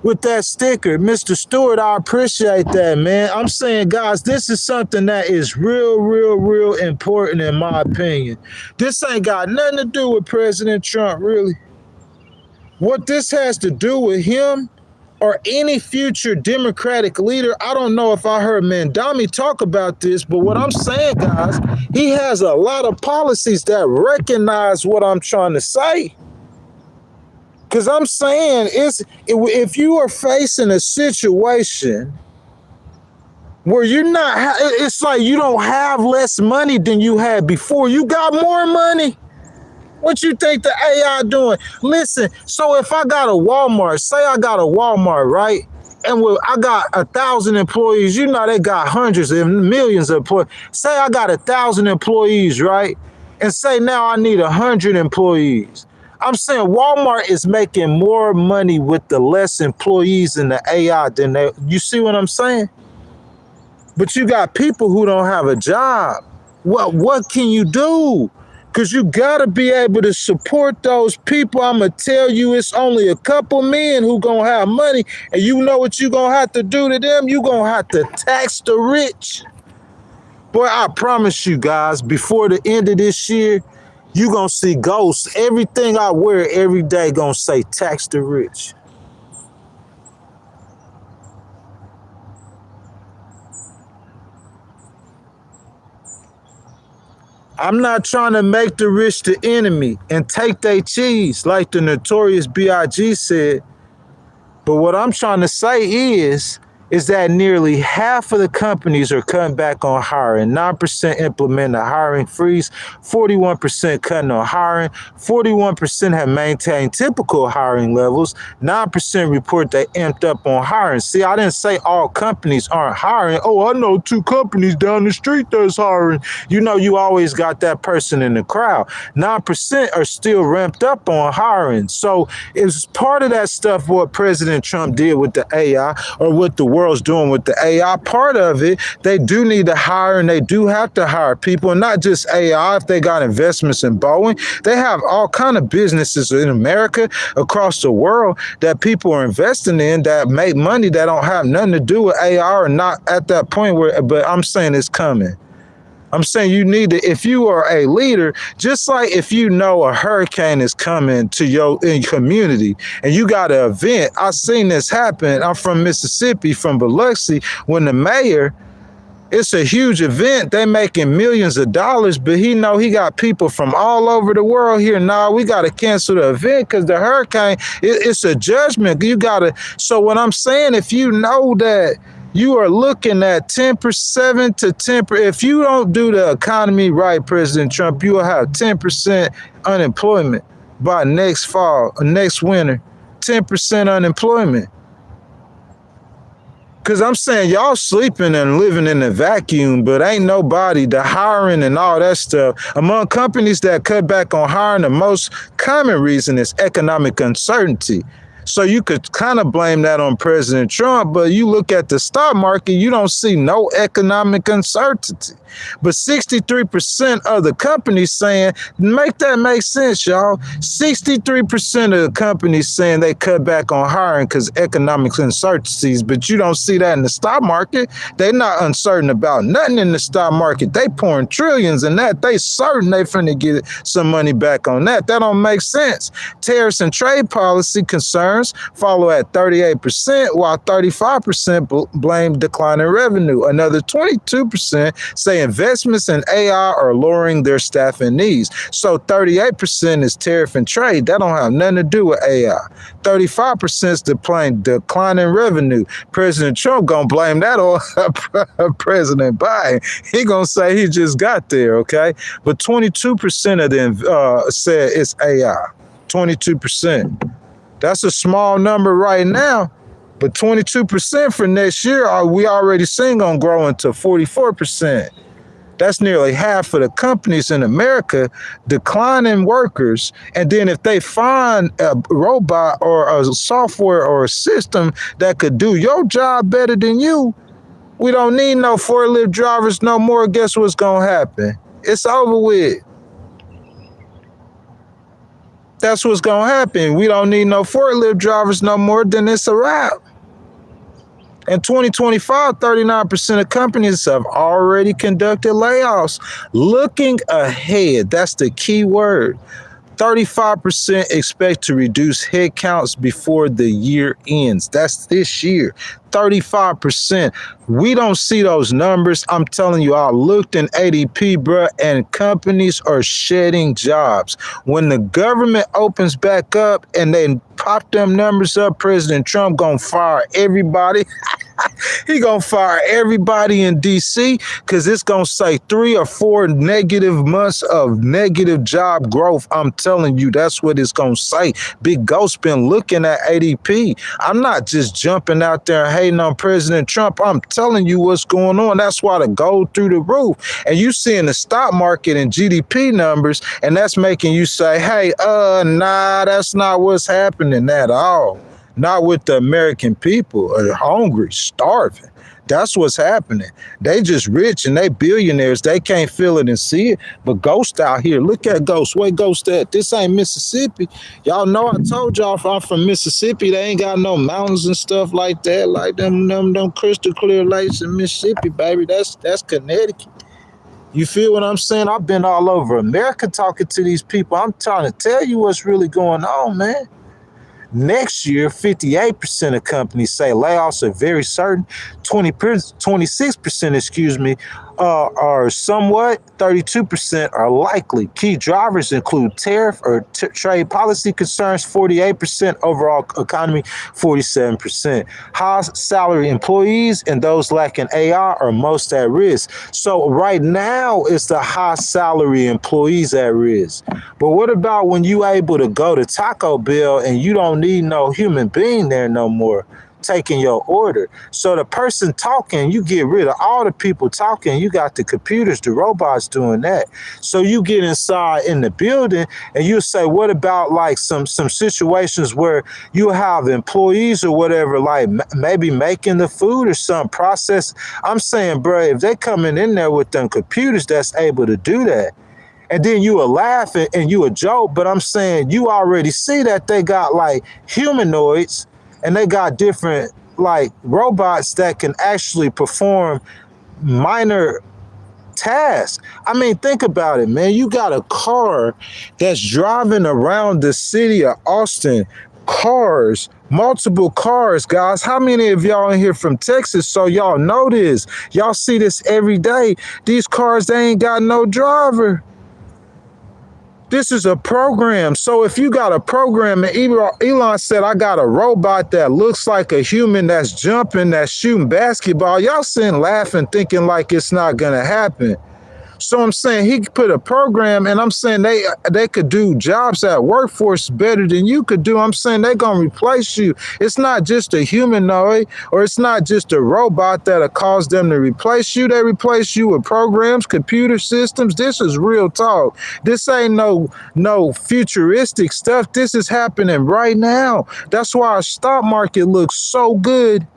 With that sticker, Mr. Stewart, I appreciate that, man. I'm saying, guys, this is something that is real important in my opinion. This ain't got nothing to do with President Trump, really. What this has to do with him or any future Democratic leader, I don't know if I heard Mandami talk about this, but what I'm saying, guys, he has a lot of policies that recognize what I'm trying to say. Because I'm saying, if you are facing a situation where you're not, it's like you don't have less money than you had before. You got more money. What you think the AI doing? Listen, so if I got a Walmart, say I got a Walmart, right? And I got 1,000 employees. You know they got hundreds and millions of employees. Say I got 1,000 employees, right? And say now I need 100 employees. I'm saying Walmart is making more money with the less employees in the AI than they, you see what I'm saying? But you got people who don't have a job. What can you do? Because you got to be able to support those people. I'm going to tell you it's only a couple men who going to have money. And you know what you going to have to do to them? You going to have to tax the rich. Boy, I promise you guys, before the end of this year, you gonna see ghosts. Everything I wear every day gonna say tax the rich. I'm not trying to make the rich the enemy and take their cheese like the notorious B.I.G. said. But what I'm trying to say is that nearly half of the companies are cutting back on hiring. 9% implement a hiring freeze, 41% cutting on hiring, 41% have maintained typical hiring levels, 9% report they amped up on hiring. See, I didn't say all companies aren't hiring. Oh, I know 2 companies down the street that's hiring. You know, you always got that person in the crowd. 9% are still ramped up on hiring. So it's part of that stuff what President Trump did with the AI or what the world's doing with the AI. Part of it, they do need to hire and they do have to hire people, and not just AI. If they got investments in Boeing, they have all kind of businesses in America, across the world that people are investing in that make money that don't have nothing to do with AI or not at that point where, but I'm saying it's coming. I'm saying you need to, if you are a leader, just like if you know a hurricane is coming to your community and you got an event. I seen this happen. I'm from Mississippi, from Biloxi, when the mayor, it's a huge event. They making millions of dollars, but he know he got people from all over the world here. Nah, we got to cancel the event because the hurricane, it's a judgment. You got to, so what I'm saying, if you know that you are looking at 10% to 10%. If you don't do the economy right, President Trump, you will have 10% unemployment. by next fall or next winter, 10% unemployment. Because I'm saying y'all sleeping and living in a vacuum, but ain't nobody, the hiring and all that stuff. Among companies that cut back on hiring, the most common reason is economic uncertainty. So you could kind of blame that on President Trump, but you look at the stock market, you don't see no economic uncertainty. But 63% of the companies saying, make that make sense, y'all. 63% of the companies saying they cut back on hiring because economic uncertainties, but you don't see that in the stock market. They're not uncertain about nothing in the stock market. They pouring trillions in that. They certain they finna get some money back on that. That don't make sense. Tariffs and trade policy concerns follow at 38%, while 35% blame declining revenue. Another 22% say investments in AI are lowering their staffing needs. So 38% is tariff and trade. That don't have nothing to do with AI. 35% is declining revenue. President Trump gonna blame that on President Biden. He gonna say he just got there, okay? But 22% of them said it's AI. 22%. That's a small number right now, but 22% for next year, we already seen gonna grow into 44%. That's nearly half of the companies in America declining workers. And then if they find a robot or a software or a system that could do your job better than you, we don't need no forklift drivers no more. Guess what's gonna happen? It's over with. That's what's gonna happen. We don't need no forklift drivers no more, then it's a wrap. In 2025, 39% of companies have already conducted layoffs. Looking ahead, that's the key word. 35% expect to reduce headcounts before the year ends. That's this year. 35%. We don't see those numbers. I'm telling you, I looked in ADP, bruh, and companies are shedding jobs. When the government opens back up and they pop them numbers up, President Trump gonna fire everybody. He gonna fire everybody in DC because it's gonna say 3 or 4 negative months of negative job growth. I'm telling you, that's what it's gonna say. Big Ghost been looking at ADP. I'm not just jumping out there and hating on President Trump. I'm telling you what's going on. That's why the gold through the roof. And you seeing the stock market and GDP numbers, and that's making you say, hey, nah, that's not what's happening at all. Not with the American people are hungry, starving. That's what's happening. They just rich and they billionaires. They can't feel it and see it. But Ghost out here, look at Ghost. Where Ghost at? This ain't Mississippi. Y'all know I told y'all I'm from Mississippi. They ain't got no mountains and stuff like that. Like them crystal clear lakes in Mississippi, baby. That's Connecticut. You feel what I'm saying? I've been all over America talking to these people. I'm trying to tell you what's really going on, man. Next year, 58% of companies say layoffs are very certain. 26%, are somewhat. 32% are likely. Key drivers include tariff or trade policy concerns, 48%, overall economy, 47%. High salary employees and those lacking AI are most at risk. So right now, it's the high salary employees at risk. But what about when you able to go to Taco Bell and you don't need no human being there no more taking your order? So the person talking, you get rid of all the people talking. You got the computers, the robots doing that. So you get inside in the building and you say, what about like some situations where you have employees or whatever, like maybe making the food or some process? I'm saying, bro, if they coming in there with them computers that's able to do that, and then you will laugh and you a joke, but I'm saying you already see that they got like humanoids and they got different like robots that can actually perform minor tasks. I mean, think about it, man. You got a car that's driving around the city of Austin. Cars, multiple cars, guys. How many of y'all in here from Texas? So y'all know this. Y'all see this every day. These cars, they ain't got no driver. This is a program. So if you got a program, and Elon said, I got a robot that looks like a human that's jumping, that's shooting basketball, y'all sitting laughing, thinking like it's not going to happen. So I'm saying he could put a program, and I'm saying they could do jobs at workforce better than you could do. I'm saying they're gonna replace you. It's not just a humanoid or it's not just a robot that'll cause them to replace you. They replace you with programs, computer systems. This is real talk. This ain't no futuristic stuff. This is happening right now. That's why our stock market looks so good.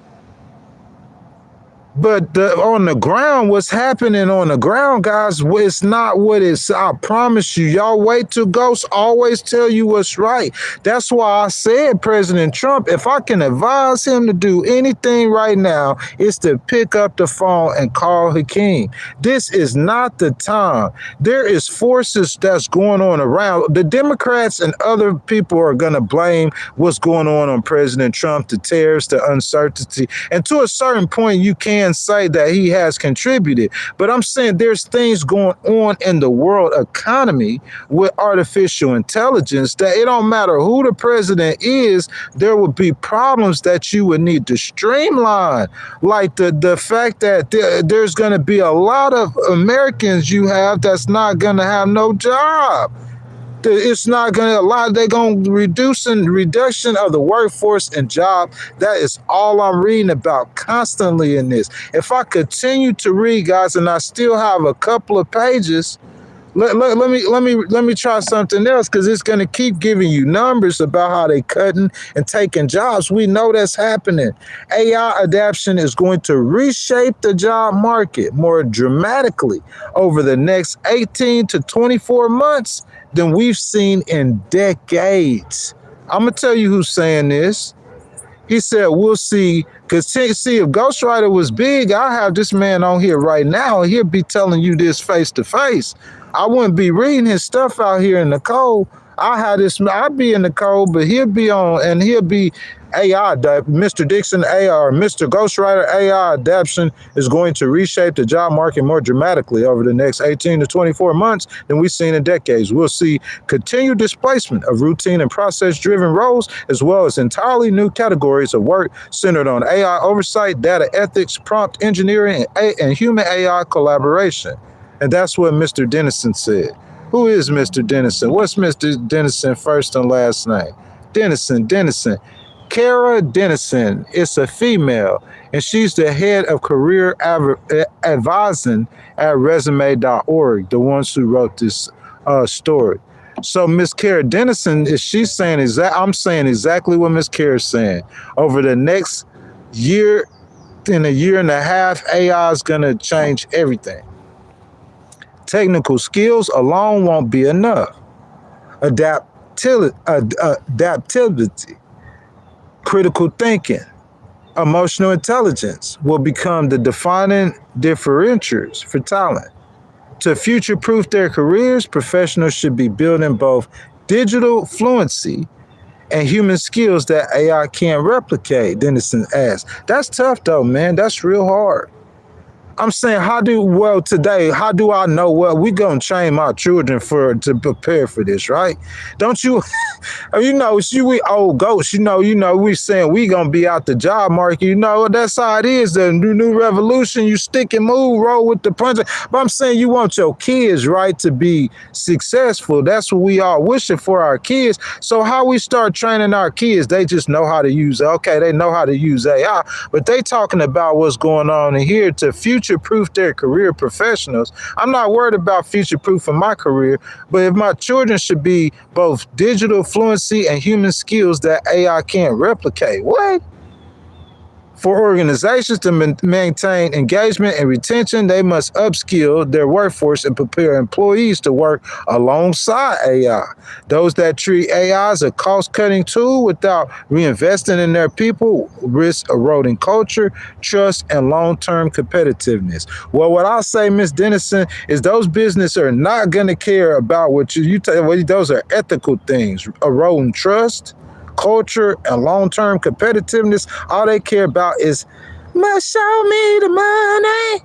But on the ground, what's happening on the ground, guys, it's not what it's. I promise you. Y'all wait till ghosts always tell you what's right. That's why I said President Trump, if I can advise him to do anything right now, is to pick up the phone and call Hakeem. This is not the time. There is forces that's going on around. The Democrats and other people are going to blame what's going on President Trump, the tariffs, the uncertainty. And to a certain point, you can say that he has contributed, but I'm saying there's things going on in the world economy with artificial intelligence that it don't matter who the president is, there would be problems that you would need to streamline, like the fact that there's going to be a lot of Americans you have that's not going to have no job. It's not going to allow, they're going to reduction of the workforce and job. That is all I'm reading about constantly in this. If I continue to read, guys, and I still have a couple of pages, let me try something else, because it's going to keep giving you numbers about how they cutting and taking jobs. We know that's happening. AI adoption is going to reshape the job market more dramatically over the next 18 to 24 months than we've seen in decades. I'm going to tell you who's saying this. He said, we'll see, because see, if Ghostwriter was big, I have this man on here right now. He'll be telling you this face to face. I wouldn't be reading his stuff out here in the cold. I'd be in the cold, but he'll be on, and he'll be AI, Mr. Dixon AI, or Mr. Ghostwriter AI adoption is going to reshape the job market more dramatically over the next 18 to 24 months than we've seen in decades. We'll see continued displacement of routine and process-driven roles, as well as entirely new categories of work centered on AI oversight, data ethics, prompt engineering, and human AI collaboration. And that's what Mr. Dennison said. Who is Mr. Dennison? What's Mr. Dennison first and last name? Dennison. Kara Dennison is a female, and she's the head of career advising at resume.org, the ones who wrote this story. So Miss Kara Dennison, she's saying I'm saying exactly what Miss Kara's saying. Over the next year, in a year and a half, AI is going to change everything. Technical skills alone won't be enough. Adaptability, critical thinking, emotional intelligence will become the defining differentiators for talent. To future-proof their careers, professionals should be building both digital fluency and human skills that AI can't replicate, Dennison asked. That's tough, though, man. That's real hard. I'm saying, how do I know, we going to train my children to prepare for this, right? Don't you, we old ghosts, we saying we going to be out the job market, that's how it is, the new revolution, you stick and move, roll with the punch. But I'm saying you want your kids, right, to be successful. That's what we all wishing for our kids. So how we start training our kids, they just know how to use it. Okay, they know how to use AI, but they talking about what's going on in here to future-proof their career professionals. I'm not worried about future-proofing my career, but if my children should be both digital fluency and human skills that AI can't replicate. What? For organizations to maintain engagement and retention, they must upskill their workforce and prepare employees to work alongside AI. Those that treat AI as a cost-cutting tool without reinvesting in their people risk eroding culture, trust, and long-term competitiveness. Well, what I'll say, Ms. Dennison, is those businesses are not going to care about what you tell. Those are ethical things, eroding trust, culture, and long-term competitiveness. All they care about is, must show me the money,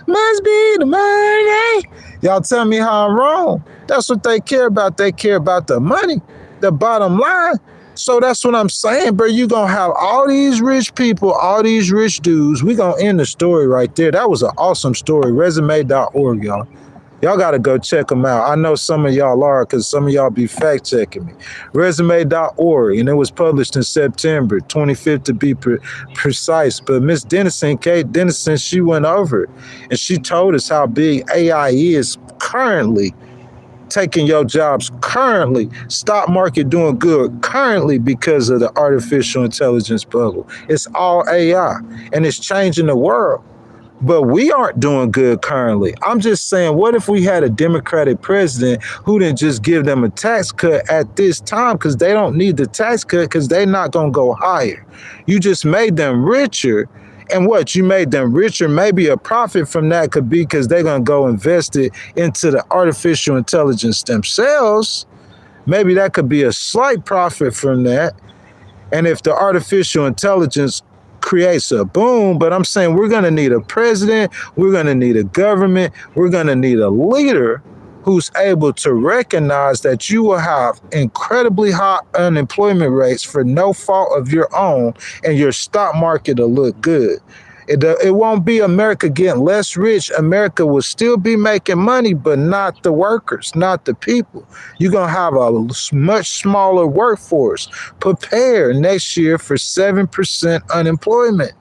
must be the money. Y'all tell me how I'm wrong. That's what they care about. They care about the money, the bottom line. So that's what I'm saying, bro. You're going to have all these rich people, all these rich dudes. We're going to end the story right there. That was an awesome story. Resume.org, y'all. Y'all got to go check them out. I know some of y'all are because some of y'all be fact checking me. Resume.org, and it was published in September 25th to be precise. But Miss Dennison, Kate Dennison, she went over it and she told us how big AI is currently taking your jobs currently, stock market doing good currently because of the artificial intelligence bubble. It's all AI and it's changing the world. But we aren't doing good currently. I'm just saying, what if we had a Democratic president who didn't just give them a tax cut at this time because they don't need the tax cut because they're not going to go higher. You just made them richer. And what? You made them richer. Maybe a profit from that could be because they're going to go invest it into the artificial intelligence themselves. Maybe that could be a slight profit from that. And if the artificial intelligence creates a boom, but I'm saying we're going to need a president, we're going to need a government, we're going to need a leader who's able to recognize that you will have incredibly high unemployment rates for no fault of your own, and your stock market will look good. It won't be America getting less rich. America will still be making money, but not the workers, not the people. You're going to have a much smaller workforce. Prepare next year for 7% unemployment.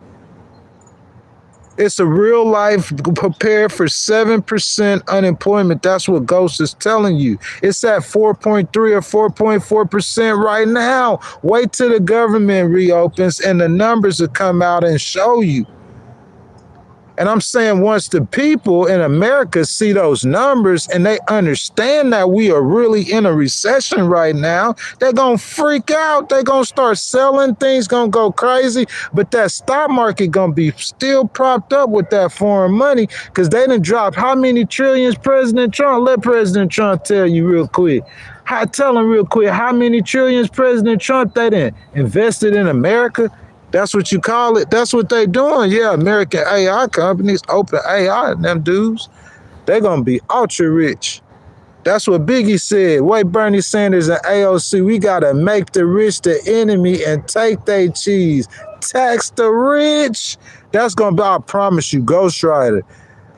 It's a real life prepare for 7% unemployment. That's what Ghost is telling you. It's at 4.3 or 4.4% right now. Wait till the government reopens and the numbers will come out and show you. And I'm saying once the people in America see those numbers and they understand that we are really in a recession right now, they're going to freak out. They're going to start selling things, going to go crazy. But that stock market going to be still propped up with that foreign money because they done dropped how many trillions President Trump? Let President Trump tell you real quick. Tell him real quick how many trillions President Trump they done invested in America. That's what you call it. That's what they doing. Yeah, American AI companies, open AI, and them dudes, they're going to be ultra rich. That's what Biggie said. Wait, Bernie Sanders and AOC, we got to make the rich the enemy and take their cheese. Tax the rich. That's going to be, I promise you, ghostwriter.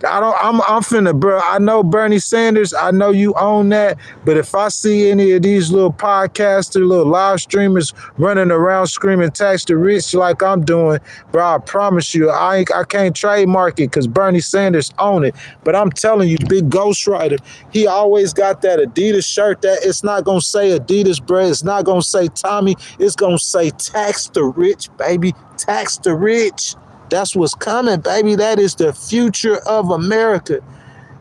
I'm finna, bro. I know Bernie Sanders. I know you own that. But if I see any of these little podcasters, little live streamers running around screaming tax the rich like I'm doing, bro, I promise you, I can't trademark it because Bernie Sanders own it. But I'm telling you, big ghostwriter, he always got that Adidas shirt that it's not gonna say Adidas, bro. It's not gonna say Tommy. It's gonna say tax the rich, baby. Tax the rich. That's what's coming, baby. That is the future of America.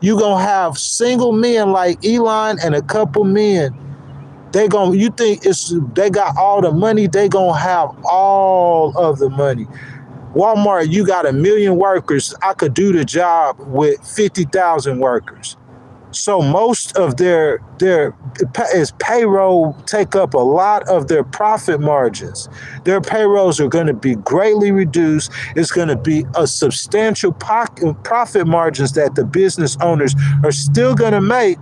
You're going to have single men like Elon and a couple men. You think they got all the money? They going to have all of the money. Walmart, you got 1 million workers. I could do the job with 50,000 workers. So most of their payroll take up a lot of their profit margins. Their payrolls are going to be greatly reduced. It's going to be a substantial profit margins that the business owners are still going to make,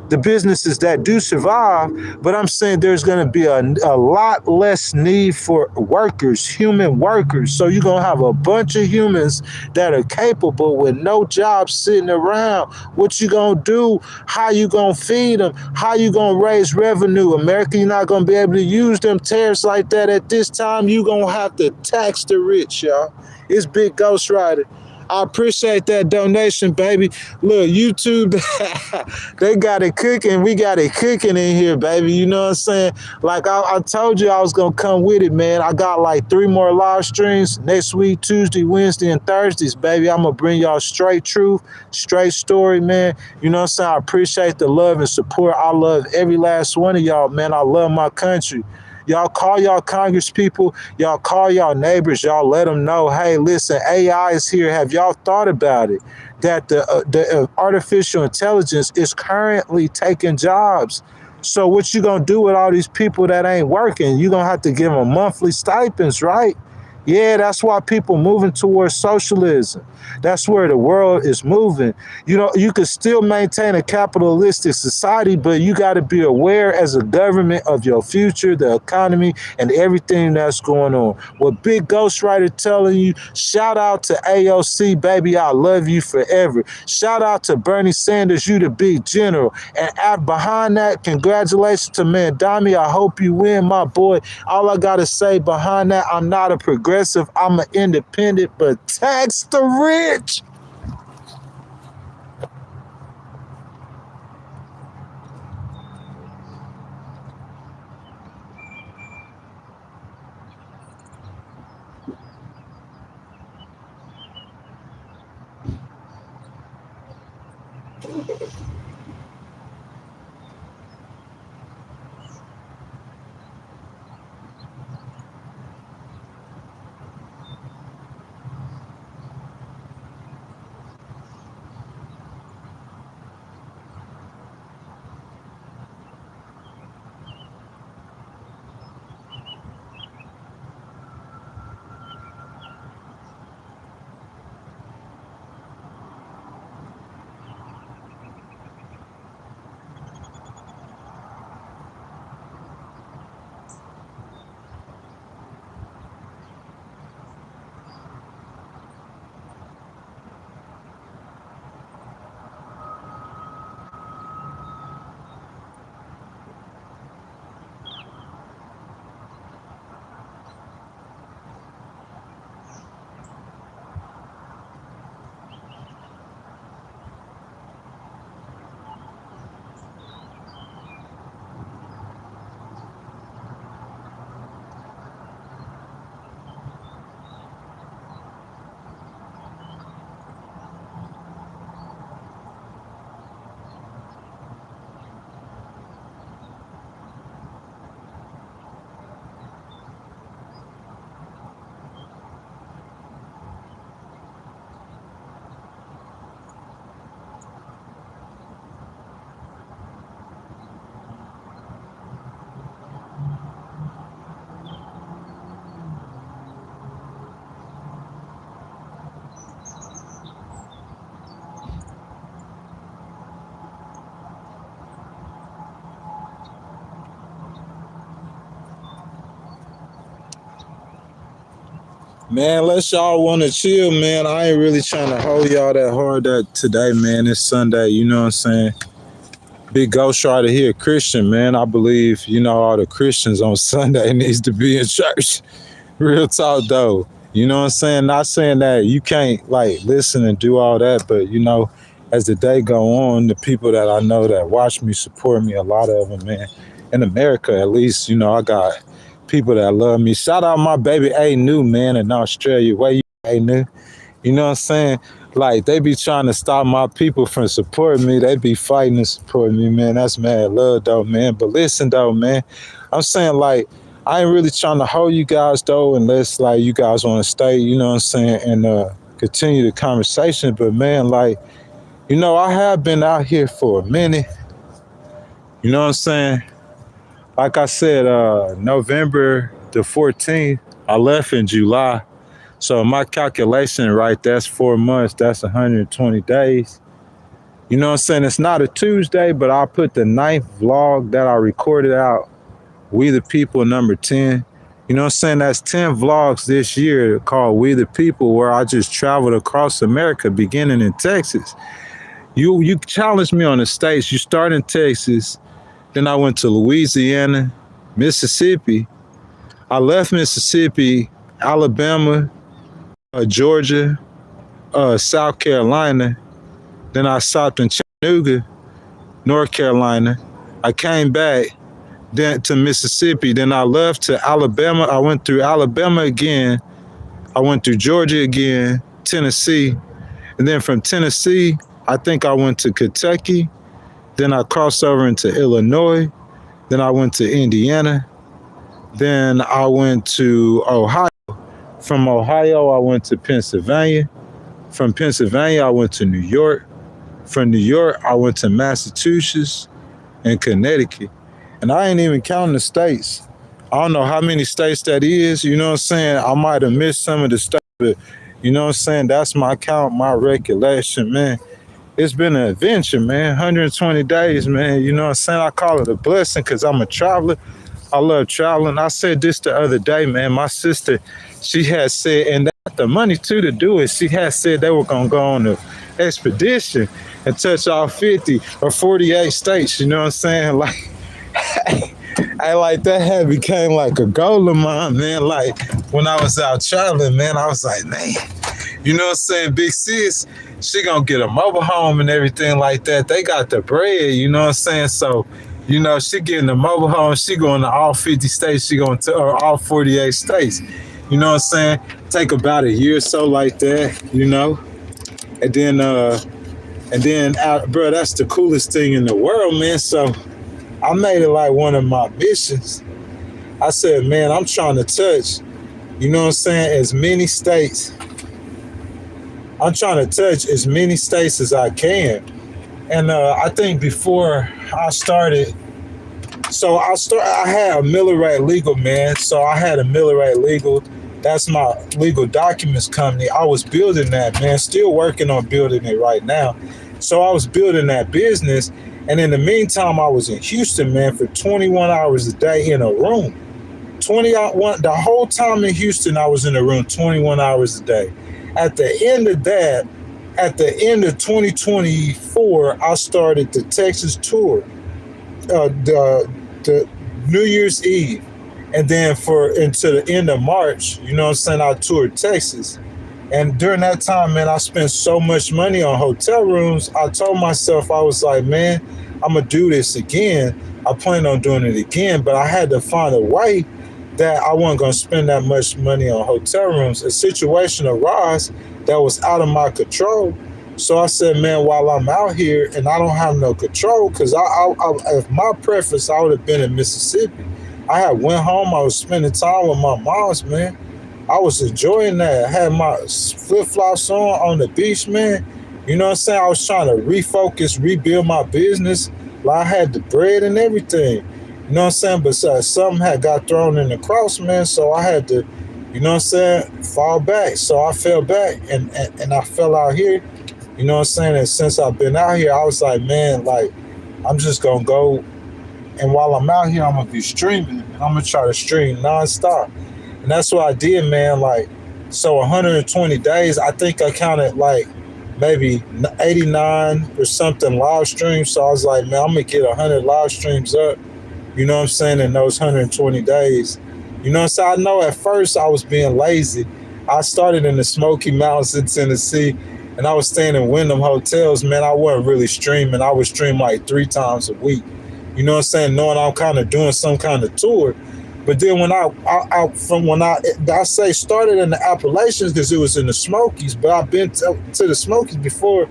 the businesses that do survive, but I'm saying there's going to be a lot less need for workers, human workers. So you're going to have a bunch of humans that are capable with no jobs sitting around. What you going to do? How you going to feed them? How you going to raise revenue? America, you're not going to be able to use them tariffs like that at this time. You're going to have to tax the rich, y'all. It's Big Ghostwriter. I appreciate that donation, baby. Look, YouTube, they got it cooking. We got it cooking in here, baby. You know what I'm saying? Like I told you I was going to come with it, man. I got like 3 more live streams next week, Tuesday, Wednesday, and Thursdays, baby. I'm going to bring y'all straight truth, straight story, man. You know what I'm saying? I appreciate the love and support. I love every last one of y'all, man. I love my country. Y'all call y'all Congress people. Y'all call y'all neighbors. Y'all let them know, hey, listen, AI is here. Have y'all thought about it? That the artificial intelligence is currently taking jobs. So what you going to do with all these people that ain't working? You're going to have to give them monthly stipends, right? Yeah, that's why people moving towards socialism. That's where the world is moving. You know, you can still maintain a capitalistic society, but you got to be aware as a government of your future, the economy, and everything that's going on. What Big Ghostwriter telling you, shout out to AOC, baby, I love you forever. Shout out to Bernie Sanders, you the big general. And behind that, congratulations to Mandami. I hope you win, my boy. All I got to say behind that, I'm not a progressive, I'm an independent, but tax the rich. Man, unless y'all want to chill, man, I ain't really trying to hold y'all that hard that today, man. It's Sunday, you know what I'm saying? Big Ghostwriter here, Christian, man. I believe, all the Christians on Sunday needs to be in church. Real talk, though. You know what I'm saying? Not saying that you can't, listen and do all that, but, as the day go on, the people that I know that watch me, support me, a lot of them, man. In America, at least, I got people that love me. Shout out my baby A New, man, in Australia. Where you, A New? You know what I'm saying? Like, they be trying to stop my people from supporting me. They be fighting to support me, man. That's mad love, though, man. But listen, though, man, I'm saying, I ain't really trying to hold you guys, though, unless, you guys want to stay, you know what I'm saying, and continue the conversation. But, man, I have been out here for a minute. You know what I'm saying? Like I said, November the 14th, I left in July. So my calculation, right, that's 4 months, that's 120 days. You know what I'm saying? It's not a Tuesday, but I'll put the 9th vlog that I recorded out, We the People, number 10. You know what I'm saying? That's 10 vlogs this year called We the People, where I just traveled across America, beginning in Texas. You challenged me on the states. You start in Texas, then I went to Louisiana, Mississippi. I left Mississippi, Alabama, Georgia, South Carolina. Then I stopped in Chattanooga, North Carolina. I came back then to Mississippi. Then I left to Alabama. I went through Alabama again. I went through Georgia again, Tennessee. And then from Tennessee, I think I went to Kentucky. Then I crossed over into Illinois. Then I went to Indiana. Then I went to Ohio. From Ohio, I went to Pennsylvania. From Pennsylvania, I went to New York. From New York, I went to Massachusetts and Connecticut. And I ain't even counting the states. I don't know how many states that is, you know what I'm saying? I might have missed some of the states, but you know what I'm saying? That's my count, my recollection, man. It's been an adventure, man. 120 days, man. You know what I'm saying? I call it a blessing because I'm a traveler. I love traveling. I said this the other day, man. My sister, she had said, and they got the money too to do it. She had said they were gonna go on an expedition and touch all 50 or 48 states. You know what I'm saying? Like, I like that had became like a goal of mine, man. Like when I was out traveling, man, I was like, man, you know what I'm saying? Big sis, she gonna get a mobile home and everything like that. They got the bread, you know what I'm saying? So, you know, she getting the mobile home, she going to all 50 states, she going to or all 48 states. You know what I'm saying? Take about a year or so like that, you know? And then bro, that's the coolest thing in the world, man. So I made it like one of my missions. I said, man, I'm trying to touch, you know what I'm saying, as many states. I'm trying to touch as many states as I can. And I think before I started, I had a Millerate Legal, man. So I had a Millerate Legal. That's my legal documents company. I was building that, man. Still working on building it right now. So I was building that business. And in the meantime, I was in Houston, man, for 21 hours a day in a room. 21, the whole time in Houston, I was in a room 21 hours a day. At the end of that, at the end of 2024, I started the Texas tour, the New Year's Eve. And then into the end of March, you know what I'm saying, I toured Texas. And during that time, man, I spent so much money on hotel rooms. I told myself, I was like, man, I'm going to do this again. I plan on doing it again, but I had to find a way that I wasn't going to spend that much money on hotel rooms. A situation arose that was out of my control. So I said, man, while I'm out here and I don't have no control, because if my preference, I would have been in Mississippi. I had went home. I was spending time with my moms, man. I was enjoying that. I had my flip-flops on the beach, man. You know what I'm saying? I was trying to refocus, rebuild my business. Like I had the bread and everything. You know what I'm saying? But something had got thrown in the cross, man. So I had to, you know what I'm saying, fall back. So I fell back and I fell out here. You know what I'm saying? And since I've been out here, I was like, man, like, I'm just going to go. And while I'm out here, I'm going to be streaming. And I'm going to try to stream nonstop. And that's what I did, man. Like, so 120 days, I think I counted like maybe 89 or something live streams. So I was like, man, I'm going to get 100 live streams up. You know what I'm saying? In those 120 days. You know what I'm saying? I know at first I was being lazy. I started in the Smoky Mountains in Tennessee, and I was staying in Wyndham hotels. Man, I wasn't really streaming. I would stream like 3 times a week. You know what I'm saying? Knowing I'm kind of doing some kind of tour. But then when I say started in the Appalachians because it was in the Smokies, but I've been to the Smokies before.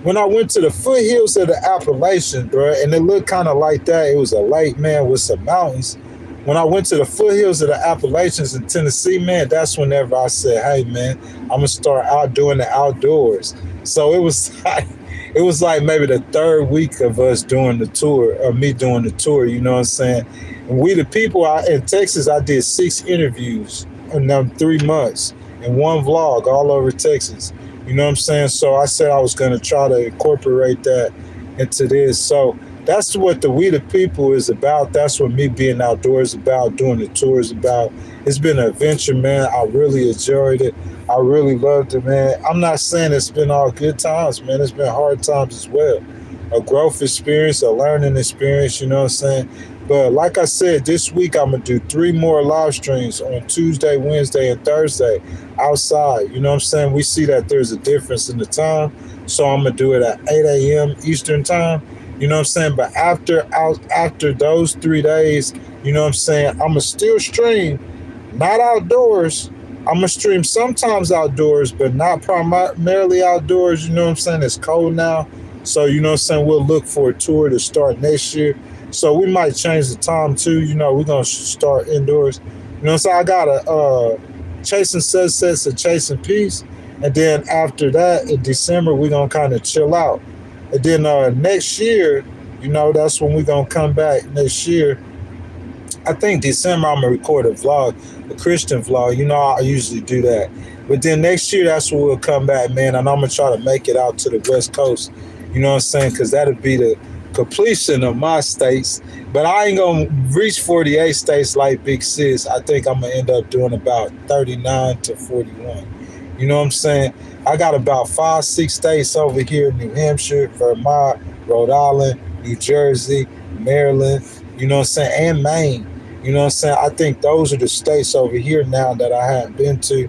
When I went to the foothills of the Appalachians, bro, and it looked kind of like that. It was a lake, man, with some mountains. When I went to the foothills of the Appalachians in Tennessee, man, that's whenever I said, hey, man, I'm going to start out doing the outdoors. So it was like maybe the third week of us doing the tour, or me doing the tour, you know what I'm saying? And we the people in Texas, I did 6 interviews in them 3 months and 1 vlog all over Texas. You know what I'm saying? So I said I was going to try to incorporate that into this. So that's what the We the People is about. That's what me being outdoors about, doing the tours about. It's been an adventure, man. I really enjoyed it. I really loved it, man. I'm not saying it's been all good times, man. It's been hard times as well. A growth experience, a learning experience, you know what I'm saying? But like I said, this week I'm going to do 3 more live streams on Tuesday, Wednesday, and Thursday outside. You know what I'm saying? We see that there's a difference in the time. So I'm going to do it at 8 a.m. Eastern time. You know what I'm saying? But after those 3 days, you know what I'm saying, I'm going to still stream, not outdoors. I'm going to stream sometimes outdoors, but not primarily outdoors. You know what I'm saying? It's cold now. So, you know what I'm saying, we'll look for a tour to start next year. So we might change the time too. You know, we're going to start indoors. You know what I'm saying? I got a Chasing Sunsets and Chasing Peace. And then after that, in December, we're going to kind of chill out. And then next year, you know, that's when we're going to come back next year. I think December I'm gonna record a vlog, a Christian vlog. You know, I usually do that. But then next year, that's when we'll come back, man. And I'm gonna try to make it out to the West Coast. You know what I'm saying? Because that'll be the completion of my states. But I ain't gonna reach 48 states like Big Sis. I think I'm gonna end up doing about 39 to 41. You know what I'm saying? I got about 5, 6 states over here: New Hampshire, Vermont, Rhode Island, New Jersey, Maryland. You know what I'm saying? And Maine. You know what I'm saying? I think those are the states over here now that I haven't been to.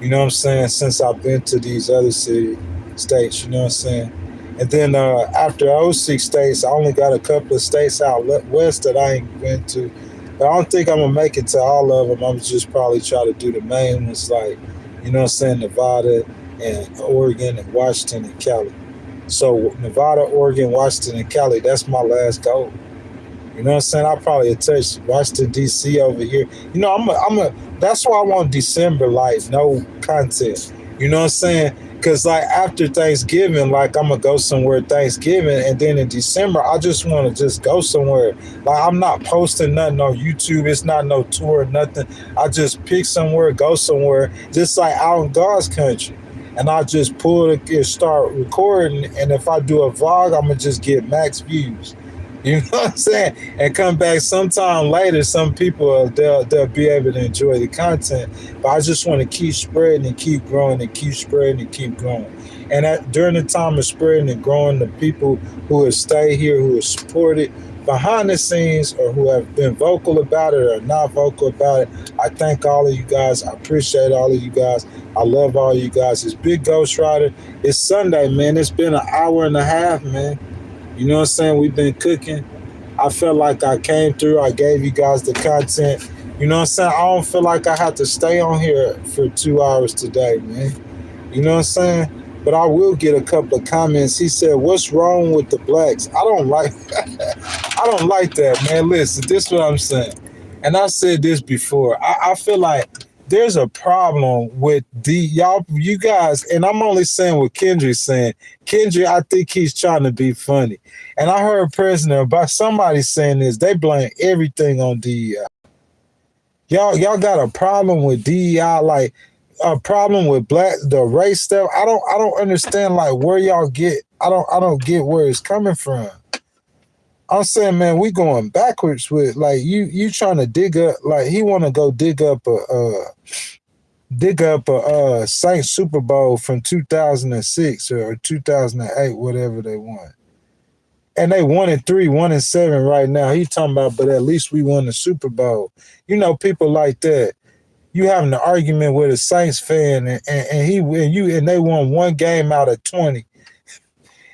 You know what I'm saying? Since I've been to these other states. You know what I'm saying? And then after those 6 states, I only got a couple of states out west that I ain't been to. But I don't think I'm gonna make it to all of them. I'm just probably try to do the main ones, like, you know what I'm saying, Nevada and Oregon and Washington and Cali. So Nevada, Oregon, Washington, and Cali, that's my last goal. You know what I'm saying? I'll probably touch Washington, D.C. over here. You know, that's why I want December, like, no content. You know what I'm saying? Because, like, after Thanksgiving, like, I'm going to go somewhere Thanksgiving. And then in December, I just want to just go somewhere. Like, I'm not posting nothing on YouTube. It's not no tour or nothing. I just pick somewhere, go somewhere, just like out in God's country. And I just pull it and start recording. And if I do a vlog, I'm going to just get max views. You know what I'm saying? And come back sometime later, some people, they'll be able to enjoy the content. But I just want to keep spreading and keep growing and keep spreading and keep growing. And during the time of spreading and growing, the people who have stayed here, who have supported behind the scenes, or who have been vocal about it or not vocal about it, I thank all of you guys. I appreciate all of you guys. I love all of you guys. It's Big Ghost Rider. It's Sunday, man. It's been an hour and a half, man. You know what I'm saying? We've been cooking. I felt like I came through. I gave you guys the content. You know what I'm saying? I don't feel like I have to stay on here for 2 hours today, man. You know what I'm saying? But I will get a couple of comments. He said, "What's wrong with the blacks?" I don't like I don't like that, man. Listen, this is what I'm saying. And I said this before. I feel like there's a problem with you guys, and I'm only saying what Kendrick's saying. Kendrick, I think he's trying to be funny. And I heard President about somebody saying this, they blame everything on DEI. Y'all got a problem with DEI, like a problem with the race stuff. I don't understand, like, where y'all get. I don't get where it's coming from. I'm saying, man, we going backwards with, like, you trying to dig up, like, he want to go dig up a Saints Super Bowl from 2006 or 2008, whatever they won. And they 1-3, 1-7 right now. He talking about, but at least we won the Super Bowl. You know, people like that. You having an argument with a Saints fan, and they won one game out of 20.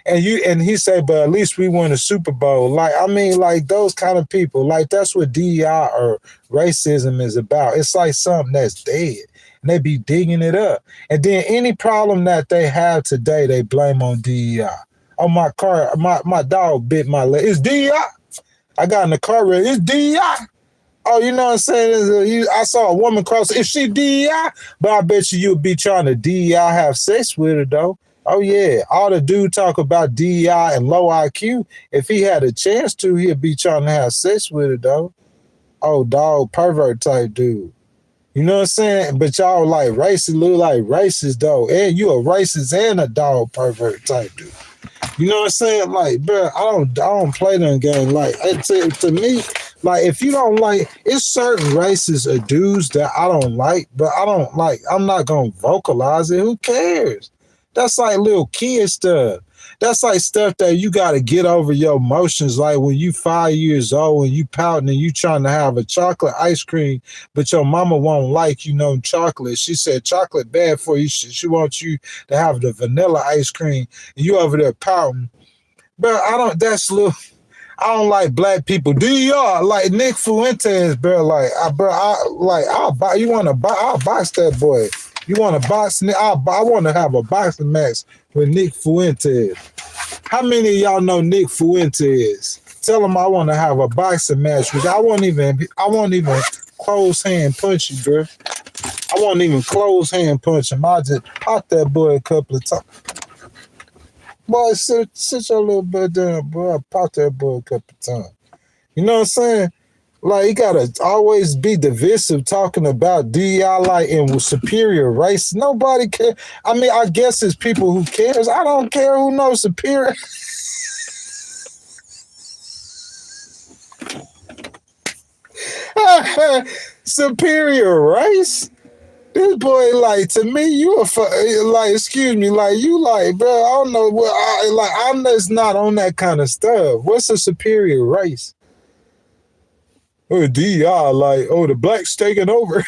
And he said, but at least we won the Super Bowl. Like, I mean, like, those kind of people, like, that's what DEI or racism is about. It's like something that's dead, and they be digging it up. And then any problem that they have today, they blame on DEI. Oh, my car, my dog bit my leg. It's DEI. I got in the car wreck. It's DEI. Oh, you know what I'm saying? I saw a woman cross. Is she DEI? But I bet you'd be trying to DEI have sex with her, though. Oh, yeah. All the dude talk about DEI and low IQ. If he had a chance to, he'd be trying to have sex with her, though. Oh, dog, pervert type dude. You know what I'm saying? But y'all like racist, look like racist, though. And you a racist and a dog pervert type dude. You know what I'm saying? Like, bro, I don't play them game. Like, to me, like, if you don't like, it's certain races or dudes that I don't like, but I don't like, I'm not going to vocalize it. Who cares? That's like little kid stuff. That's like stuff that you got to get over your emotions. Like when you 5 years old and you pouting and you trying to have a chocolate ice cream, but your mama won't like, chocolate. She said chocolate bad for you. She wants you to have the vanilla ice cream. And you over there pouting. Bro, I don't like black people. Do y'all like Nick Fuentes, bro? Like, I'll buy. You want to buy? I'll box that boy. You want to box? I want to have a boxing match with Nick Fuentes. How many of y'all know Nick Fuentes? Tell him I want to have a boxing match with you. I won't even close hand punch you, bro. I won't even close hand punch him. I just pop that boy a couple of times. Boy, sit your little butt down, bro. I popped that boy a couple of times. You know what I'm saying? Like, you gotta always be divisive talking about DEI like in superior race. Nobody care. I mean, I guess it's people who cares. I don't care who knows superior. Superior race. This boy, like, to me, like, excuse me, like, you, like, bro, I don't know what, I'm just not on that kind of stuff. What's a superior race? Oh, DEI, like, oh, the blacks taking over.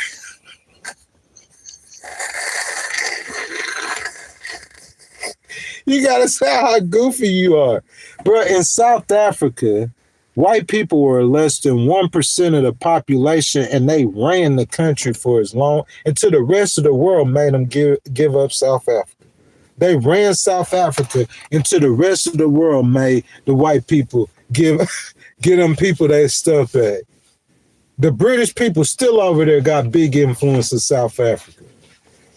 You gotta say how goofy you are. Bro, in South Africa, white people were less than 1% of the population, and they ran the country for as long until the rest of the world made them give up South Africa. They ran South Africa until the rest of the world made the white people give them people their stuff back. The British people still over there got big influence in South Africa.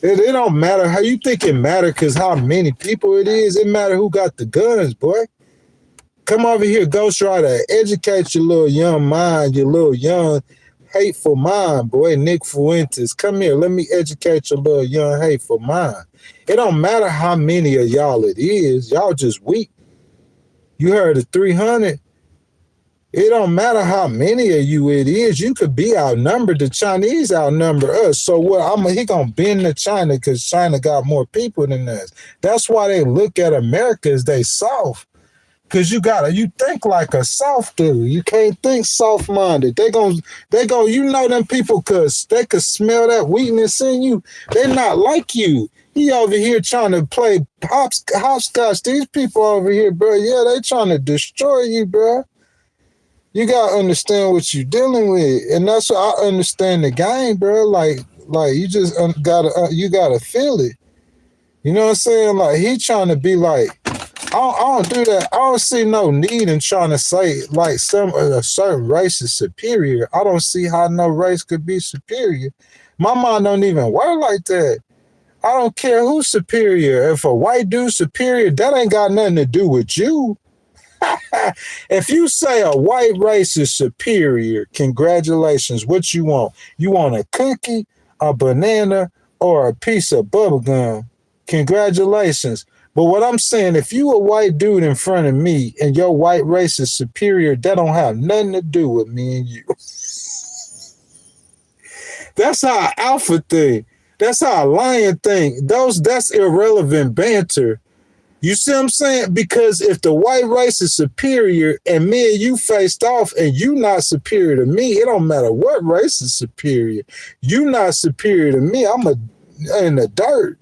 It don't matter how you think it matter because how many people it is. It matter who got the guns, boy. Come over here, ghostwriter. Educate your little young mind, your little young hateful mind, boy. Nick Fuentes, come here. Let me educate your little young hateful mind. It don't matter how many of y'all it is. Y'all just weak. You heard of 300. It don't matter how many of you it is. You could be outnumbered. The Chinese outnumber us. So what? He gonna bend to China because China got more people than us. That's why they look at America as they soft. Cause you think like a soft dude. You can't think soft-minded. They gon' you know them people cause they could smell that weakness in you. They're not like you. He over here trying to play hopscotch. These people over here, bro, yeah, they trying to destroy you, bro. You gotta understand what you're dealing with, and that's what I understand the game, bro. Like you just gotta feel it. You know what I'm saying? Like he trying to be like, I don't do that. I don't see no need in trying to say like a certain race is superior. I don't see how no race could be superior. My mind don't even work like that. I don't care who's superior. If a white dude's superior, that ain't got nothing to do with you. If you say a white race is superior, congratulations. What you want? You want a cookie, a banana, or a piece of bubble gum? Congratulations. But what I'm saying, if you a white dude in front of me and your white race is superior, that don't have nothing to do with me and you. That's how alpha think. That's how a lion think. That's irrelevant banter. You see what I'm saying? Because if the white race is superior and me and you faced off and you not superior to me, it don't matter what race is superior. You not superior to me. I'm in the dirt.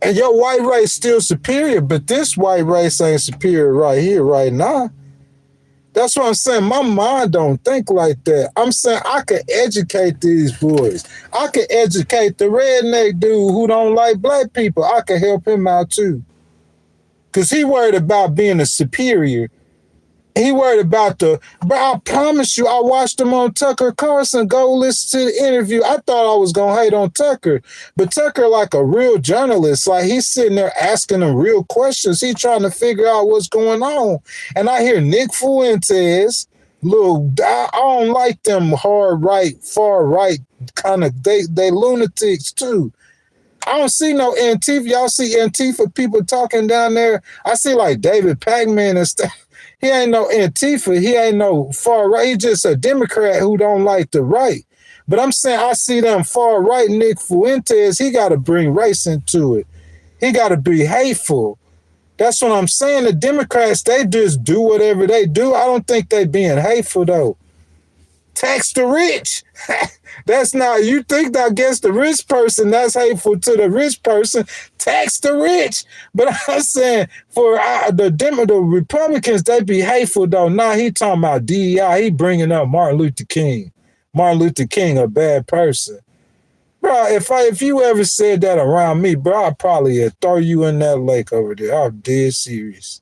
And your white race still superior, but this white race ain't superior right here, right now. That's what I'm saying. My mind don't think like that. I'm saying I could educate these boys. I could educate the redneck dude who don't like black people. I could help him out too. Because he worried about being a superior. He worried about but I promise you, I watched him on Tucker Carlson. Go listen to the interview. I thought I was going to hate on Tucker. But Tucker, like a real journalist, like he's sitting there asking them real questions. He's trying to figure out what's going on. And I hear Nick Fuentes, I don't like them hard right, far right kind of, they lunatics too. I don't see no Antifa. Y'all see Antifa people talking down there? I see like David Pacman and stuff. He ain't no Antifa. He ain't no far right. He's just a Democrat who don't like the right. But I'm saying I see them far right Nick Fuentes. He got to bring race into it. He got to be hateful. That's what I'm saying. The Democrats, they just do whatever they do. I don't think they being hateful, though. Tax the rich. That's not, you think that against the rich person, that's hateful to the rich person. Tax the rich. But I'm saying for the Republicans, they be hateful though. Nah, he talking about DEI. He bringing up Martin Luther King. Martin Luther King, a bad person. Bro, if you ever said that around me, bro, I'd probably throw you in that lake over there. I'm dead serious.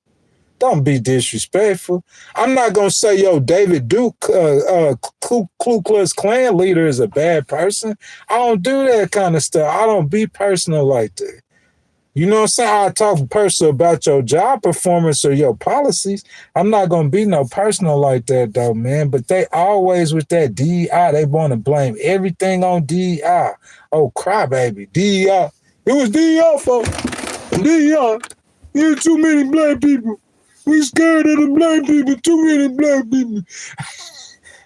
Don't be disrespectful. I'm not going to say, yo, David Duke, Ku Klux Klan leader is a bad person. I don't do that kind of stuff. I don't be personal like that. You know what I'm saying? I talk personal about your job performance or your policies. I'm not gonna be no personal like that though, man. But they always with that DEI, they want to blame everything on DEI. Oh, crybaby, DEI. It was DEI fault. DEI. There's too many black people. We scared of the black people. Too many black people.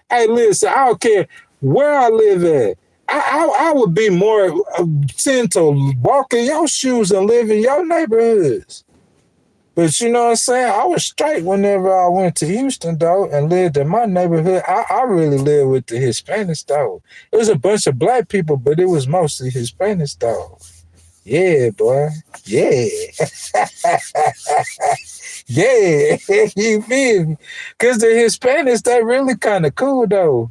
Hey, listen, I don't care where I live at. I would be more tend to walk in your shoes and live in your neighborhoods. But you know what I'm saying? I was straight whenever I went to Houston, though, and lived in my neighborhood. I really lived with the Hispanics, though. It was a bunch of black people, but it was mostly Hispanics, though. Yeah, boy. Yeah. Yeah. You feel me? Because the Hispanics, they really kind of cool, though.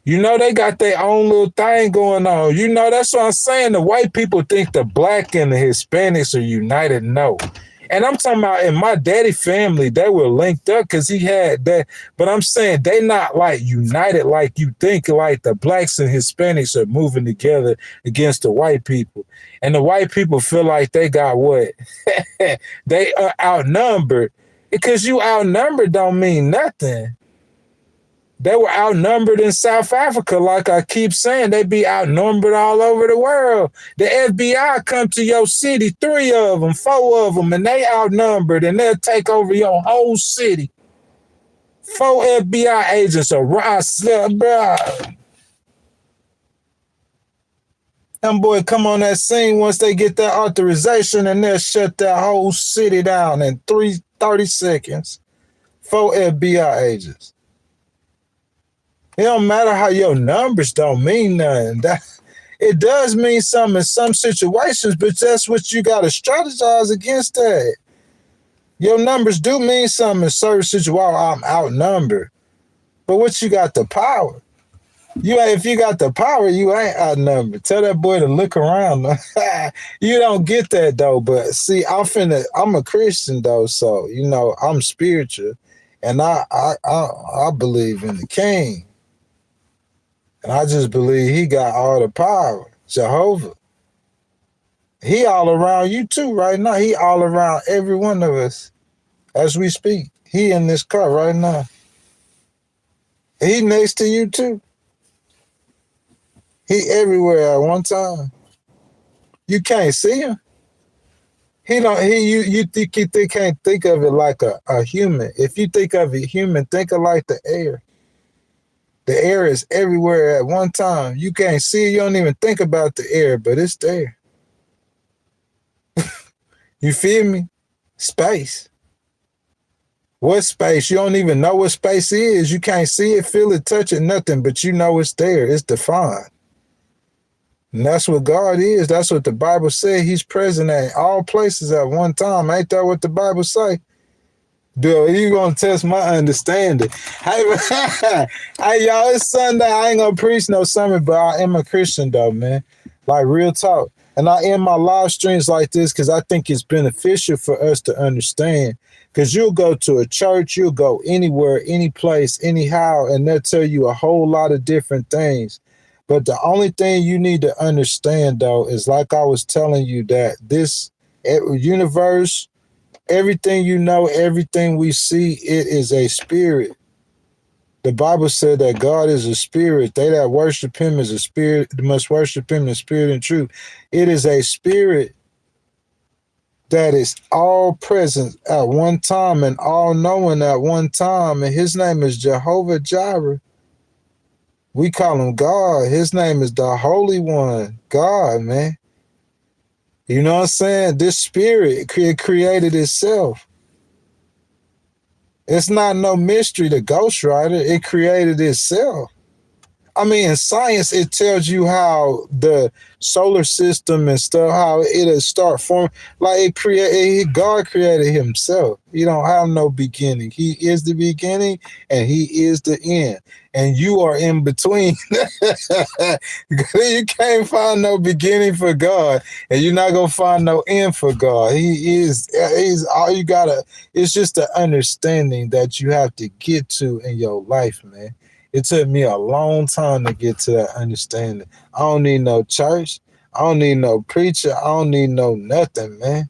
You know, they got their own little thing going on. You know, that's what I'm saying. The white people think the black and the Hispanics are united. No. And I'm talking about in my daddy family, they were linked up because he had that. But I'm saying they not like united like you think, like the blacks and Hispanics are moving together against the white people. And the white people feel like they got what? They are outnumbered. Because you outnumbered don't mean nothing. They were outnumbered in South Africa, like I keep saying. They be outnumbered all over the world. The FBI come to your city, 3 of them, 4 of them, and they outnumbered, and they'll take over your whole city. 4 FBI agents around, bro. Them boy come on that scene once they get that authorization, and they'll shut that whole city down in 30 seconds. 4 FBI agents. It don't matter how your numbers don't mean nothing. It does mean something in some situations, but that's what you got to strategize against that. Your numbers do mean something in certain situations. Well, I'm outnumbered. But what you got the power? If you got the power, you ain't outnumbered. Tell that boy to look around. You don't get that though. But see, I'm a Christian though, so you know I'm spiritual, and I believe in the King. And I just believe he got all the power. Jehovah. He all around you too right now. He all around every one of us as we speak. He in this car right now. He next to you too. He everywhere at one time. You can't see him. You can't think of it like a human. If you think of a human, think of like the air. The air is everywhere at one time. You can't see it. You don't even think about the air, but it's there. You feel me? Space. What space? You don't even know what space is. You can't see it, feel it, touch it, nothing, but you know it's there. It's defined. And that's what God is. That's what the Bible said. He's present at all places at one time. Ain't that what the Bible say? Dude, you gonna test my understanding. Hey, y'all, it's Sunday. I ain't gonna preach no sermon, but I am a Christian though, man. Like real talk. And I end my live streams like this because I think it's beneficial for us to understand. Because you'll go to a church, you'll go anywhere, any place, anyhow, and they'll tell you a whole lot of different things. But the only thing you need to understand, though, is like I was telling you that this universe, everything you know, everything we see, it is a spirit. The Bible said that God is a spirit. They that worship him is a spirit, must worship him in spirit and truth. It is a spirit that is all present at one time and all knowing at one time. And his name is Jehovah Jireh. We call him God. His name is the Holy One. God, man. You know what I'm saying? This spirit created itself. It's not no mystery, the ghostwriter. It created itself. I mean, in science, it tells you how the solar system and stuff, how it'll start forming. Like God created himself. He don't have no beginning. He is the beginning and he is the end. And you are in between. You can't find no beginning for God, and you're not gonna find no end for God. He's all you gotta. It's just the understanding that you have to get to in your life, man. It took me a long time to get to that understanding. I don't need no church. I don't need no preacher. I don't need no nothing, man.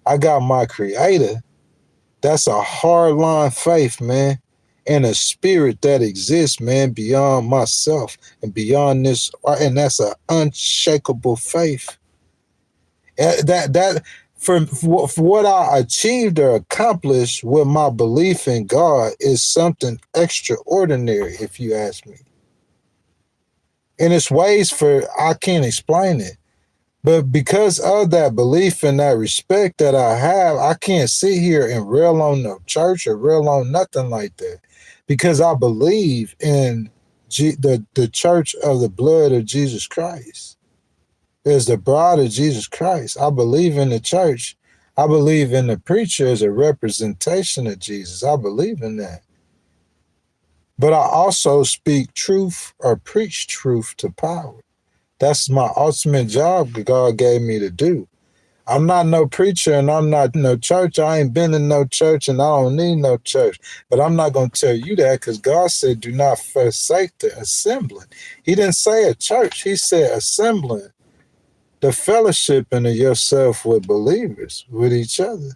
I got my creator. That's a hardline faith, man, and a spirit that exists, man, beyond myself and beyond this, and that's an unshakable faith. That for what I achieved or accomplished with my belief in God is something extraordinary, if you ask me. And it's ways for I can't explain it. But because of that belief and that respect that I have, I can't sit here and rail on no church or rail on nothing like that. Because I believe in the church of the blood of Jesus Christ. There's the bride of Jesus Christ. I believe in the church. I believe in the preacher as a representation of Jesus. I believe in that. But I also speak truth or preach truth to power. That's my ultimate job that God gave me to do. I'm not no preacher and I'm not no church. I ain't been in no church and I don't need no church. But I'm not going to tell you that because God said do not forsake the assembling. He didn't say a church. He said assembling, the fellowshipping of yourself with believers, with each other.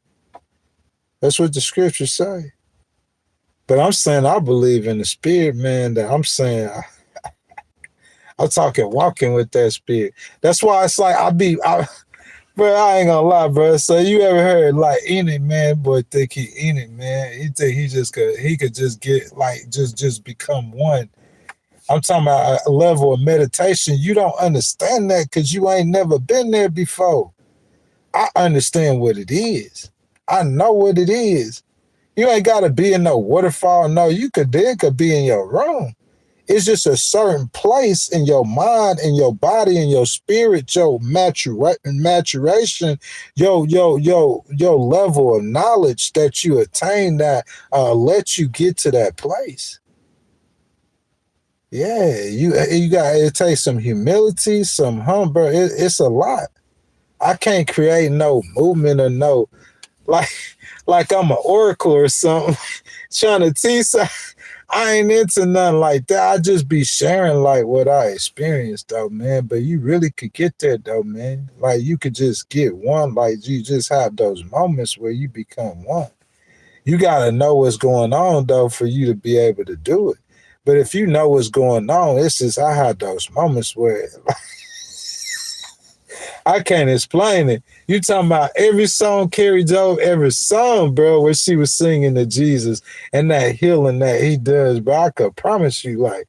That's what the scriptures say. But I'm saying I believe in the spirit, man, that I'm saying I'm talking walking with that spirit. That's why it's like bro, I ain't gonna lie, bro. So you ever heard like Enoch, man? Boy, think he Enoch, man. He think he could just get like just become one. I'm talking about a level of meditation. You don't understand that because you ain't never been there before. I understand what it is. I know what it is. You ain't gotta be in no waterfall. No, it could be in your room. It's just a certain place in your mind, in your body, in your spirit, your maturation, your level of knowledge that you attain that lets you get to that place. Yeah, you got it takes some humility, some humble. It's a lot. I can't create no movement or no like I'm an oracle or something trying to teach. I ain't into nothing like that. I just be sharing like what I experienced though, man. But you really could get there though, man. Like you could just get one, like you just have those moments where you become one. You gotta know what's going on though for you to be able to do it. But if you know what's going on, it's just I had those moments where I can't explain it. You talking about every song Carrie Joe, every song, bro, where she was singing to Jesus and that healing that he does, bro. I could promise you, like,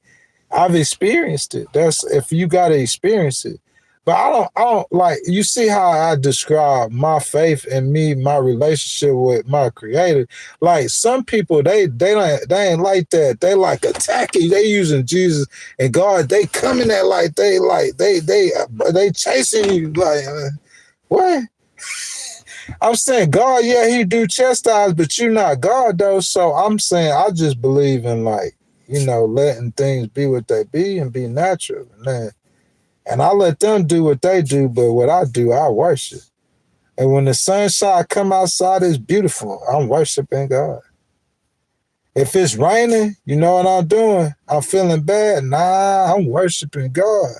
I've experienced it. That's if you gotta experience it. But I don't like you see how I describe my faith and my relationship with my creator. Like some people they ain't like that. They like attacking. They using Jesus and God. They coming at they chasing you like what? I'm saying God, yeah, he do chastise, but you not God though. So I'm saying I just believe in like, letting things be what they be and be natural. And I let them do what they do, but what I do, I worship. And when the sunshine come outside, it's beautiful. I'm worshiping God. If it's raining, you know what I'm doing? I'm feeling bad. Nah, I'm worshiping God.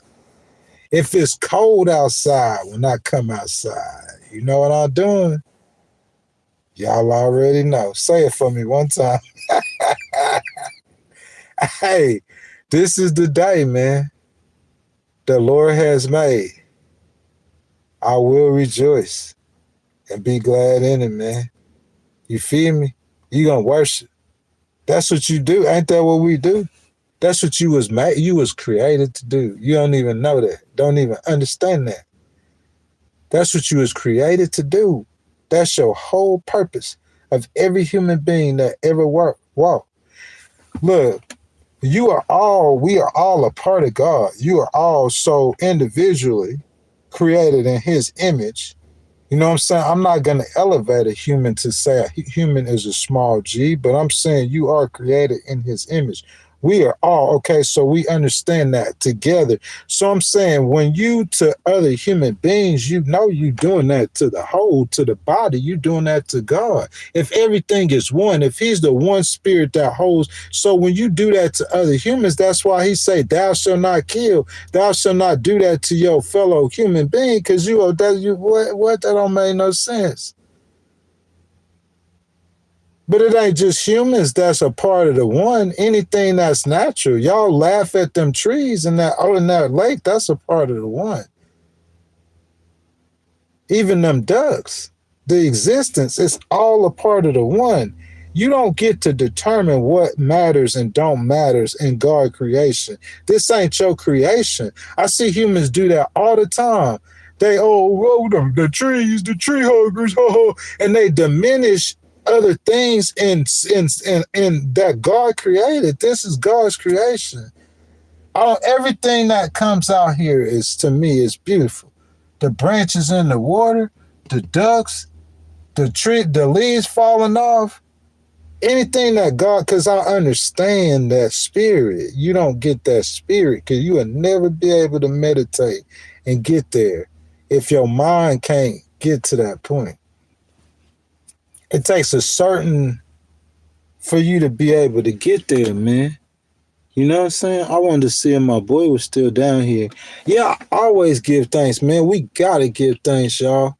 If it's cold outside, when I come outside, you know what I'm doing? Y'all already know. Say it for me one time. Hey, this is the day, man. The Lord has made. I will rejoice and be glad in it, man. You feel me? You gonna worship. That's what you do. Ain't that what we do? That's what you was made. You was created to do. You don't even know that. Don't even understand that. That's what you was created to do. That's your whole purpose of every human being that ever walked. Look, we are all a part of God. You are all so individually created in his image. You know what I'm saying? I'm not going to elevate a human to say a human is a small g, but I'm saying you are created in his image. We are all okay. So we understand that together. So I'm saying when you to other human beings, you know you doing that to the whole, to the body, you doing that to God. If everything is one, if he's the one spirit that holds, so when you do that to other humans, that's why he say, thou shalt not kill, thou shalt not do that to your fellow human being, because you are that you what that don't make no sense. But it ain't just humans that's a part of the one. Anything that's natural. Y'all laugh at them trees in that lake, that's a part of the one. Even them ducks, the existence, it's all a part of the one. You don't get to determine what matters and don't matters in God creation. This ain't your creation. I see humans do that all the time. They the trees, the tree huggers, and they diminish other things in that God created. This is God's creation. Everything that comes out here is, to me, is beautiful. The branches in the water, the ducks, the tree, the leaves falling off, anything that God, because I understand that spirit. You don't get that spirit because you will never be able to meditate and get there if your mind can't get to that point. It takes a certain for you to be able to get there, man. You know what I'm saying? I wanted to see if my boy was still down here. Yeah, I always give thanks, man. We gotta give thanks, y'all.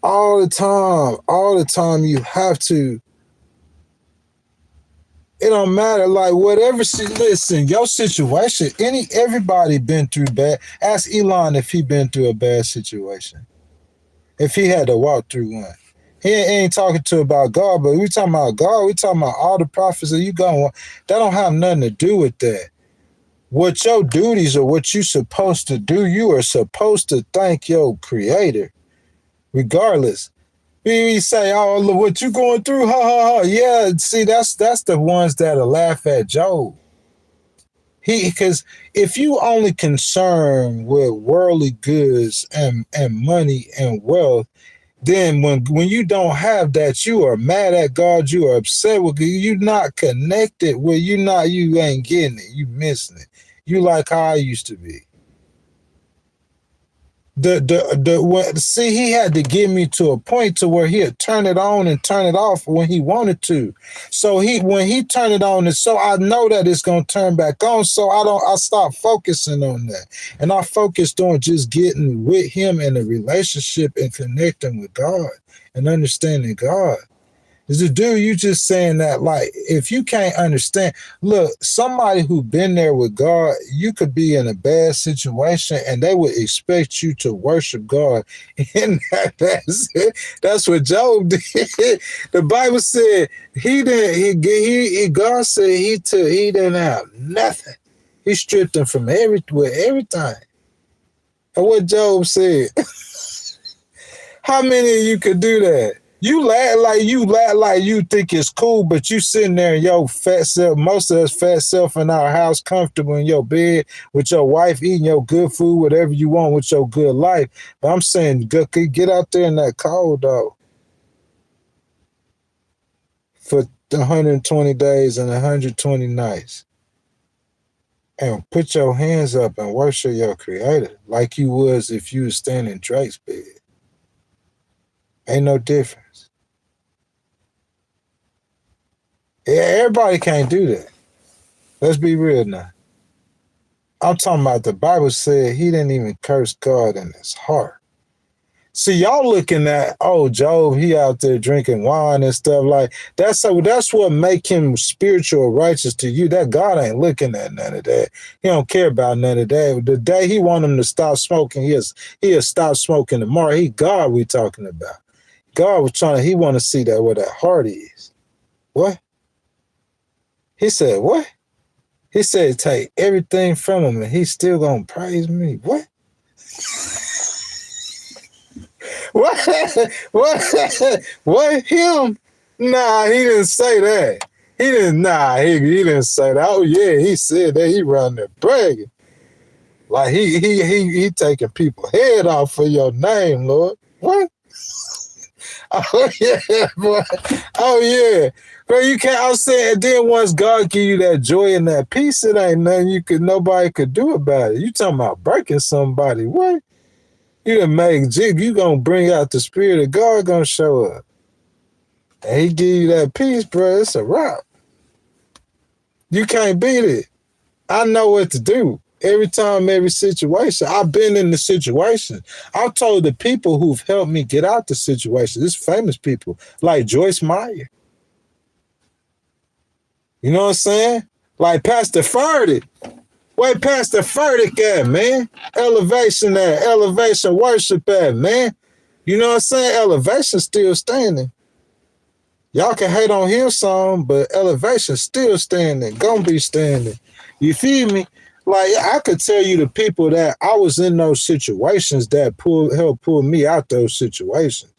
All the time. All the time you have to. It don't matter, like whatever. Listen, your situation. Everybody been through bad. Ask Elon if he been through a bad situation. If he had to walk through one. He ain't talking to about God, but we talking about God. We talking about all the prophets that you going. That don't have nothing to do with that. What your duties or what you supposed to do, you are supposed to thank your creator, regardless. We say, oh, look what you going through, ha ha ha. Yeah, see, that's the ones that'll laugh at Job. Because if you only concerned with worldly goods and money and wealth, then when you don't have that, you are mad at God, you are upset with you not connected with you ain't getting it, you missing it. You like how I used to be. See, he had to get me to a point to where he'd turn it on and turn it off when he wanted to. So when he turned it on, and so I know that it's gonna turn back on. So I stopped focusing on that. And I focused on just getting with him in a relationship and connecting with God and understanding God. Is it, dude, you just saying that, like, if you can't understand, look, somebody who been there with God, you could be in a bad situation and they would expect you to worship God. And that's what Job did. The Bible said God said he didn't have nothing. He stripped him from everything. And what Job said, how many of you could do that? You laugh like you think it's cool, but you sitting there in your fat self, most of us fat self in our house, comfortable in your bed with your wife, eating your good food, whatever you want with your good life. But I'm saying, get out there in that cold, though, for 120 days and 120 nights. And put your hands up and worship your creator like you was if you was standing in Drake's bed. Ain't no difference. Yeah, everybody can't do that. Let's be real now. I'm talking about the Bible said he didn't even curse God in his heart. See, y'all looking at, oh, Job, he out there drinking wine and stuff like that's what make him spiritual righteous to you. That God ain't looking at none of that. He don't care about none of that. The day he want him to stop smoking, he'll stop smoking tomorrow. God we talking about. God was he want to see that where that heart is. What? He said, what? He said, take everything from him and he's still going to praise me. What? What? Him? Nah, he didn't say that. He didn't say that. Oh, yeah, he said that. He run there bragging. Like he taking people's head off for your name, Lord. What? Oh yeah, boy. Oh yeah. Bro, you can't. I'm saying, then once God give you that joy and that peace, it ain't nothing nobody could do about it. You talking about breaking somebody? What? You done make jig. You gonna bring out the spirit of God gonna show up, and He give you that peace, bro. It's a wrap. You can't beat it. I know what to do. Every time, every situation. I've been in the situation. I've told the people who've helped me get out the situation. This famous people like Joyce Meyer. You know what I'm saying? Like Pastor Furtick. Where Pastor Furtick at, man? Elevation at, elevation worship at, man. You know what I'm saying? Elevation still standing. Y'all can hate on Hillsong, but elevation still standing. Gonna be standing. You feel me? Like, I could tell you the people that I was in those situations that helped pull me out those situations.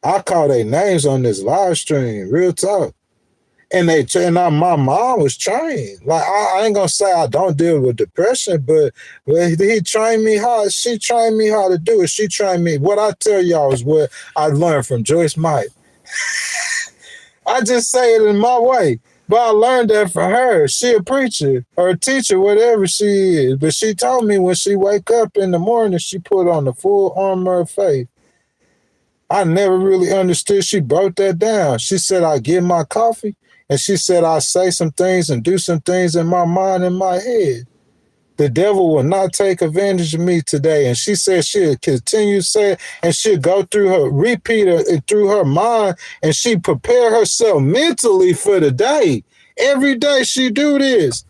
I call their names on this live stream, real talk. And my mom was trained. Like, I ain't gonna say I don't deal with depression, but he trained me how. She trained me how to do it. She trained me. What I tell y'all is what I learned from Joyce Meyer. I just say it in my way, but I learned that from her. She a preacher or a teacher, whatever she is. But she told me when she wake up in the morning, she put on the full armor of faith. I never really understood. She broke that down. She said, I get my coffee. And she said, I say some things and do some things in my mind and my head. The devil will not take advantage of me today. And she said she'll continue to say it, and she'll go through her, repeat it through her mind, and she prepare herself mentally for the day. Every day she do this.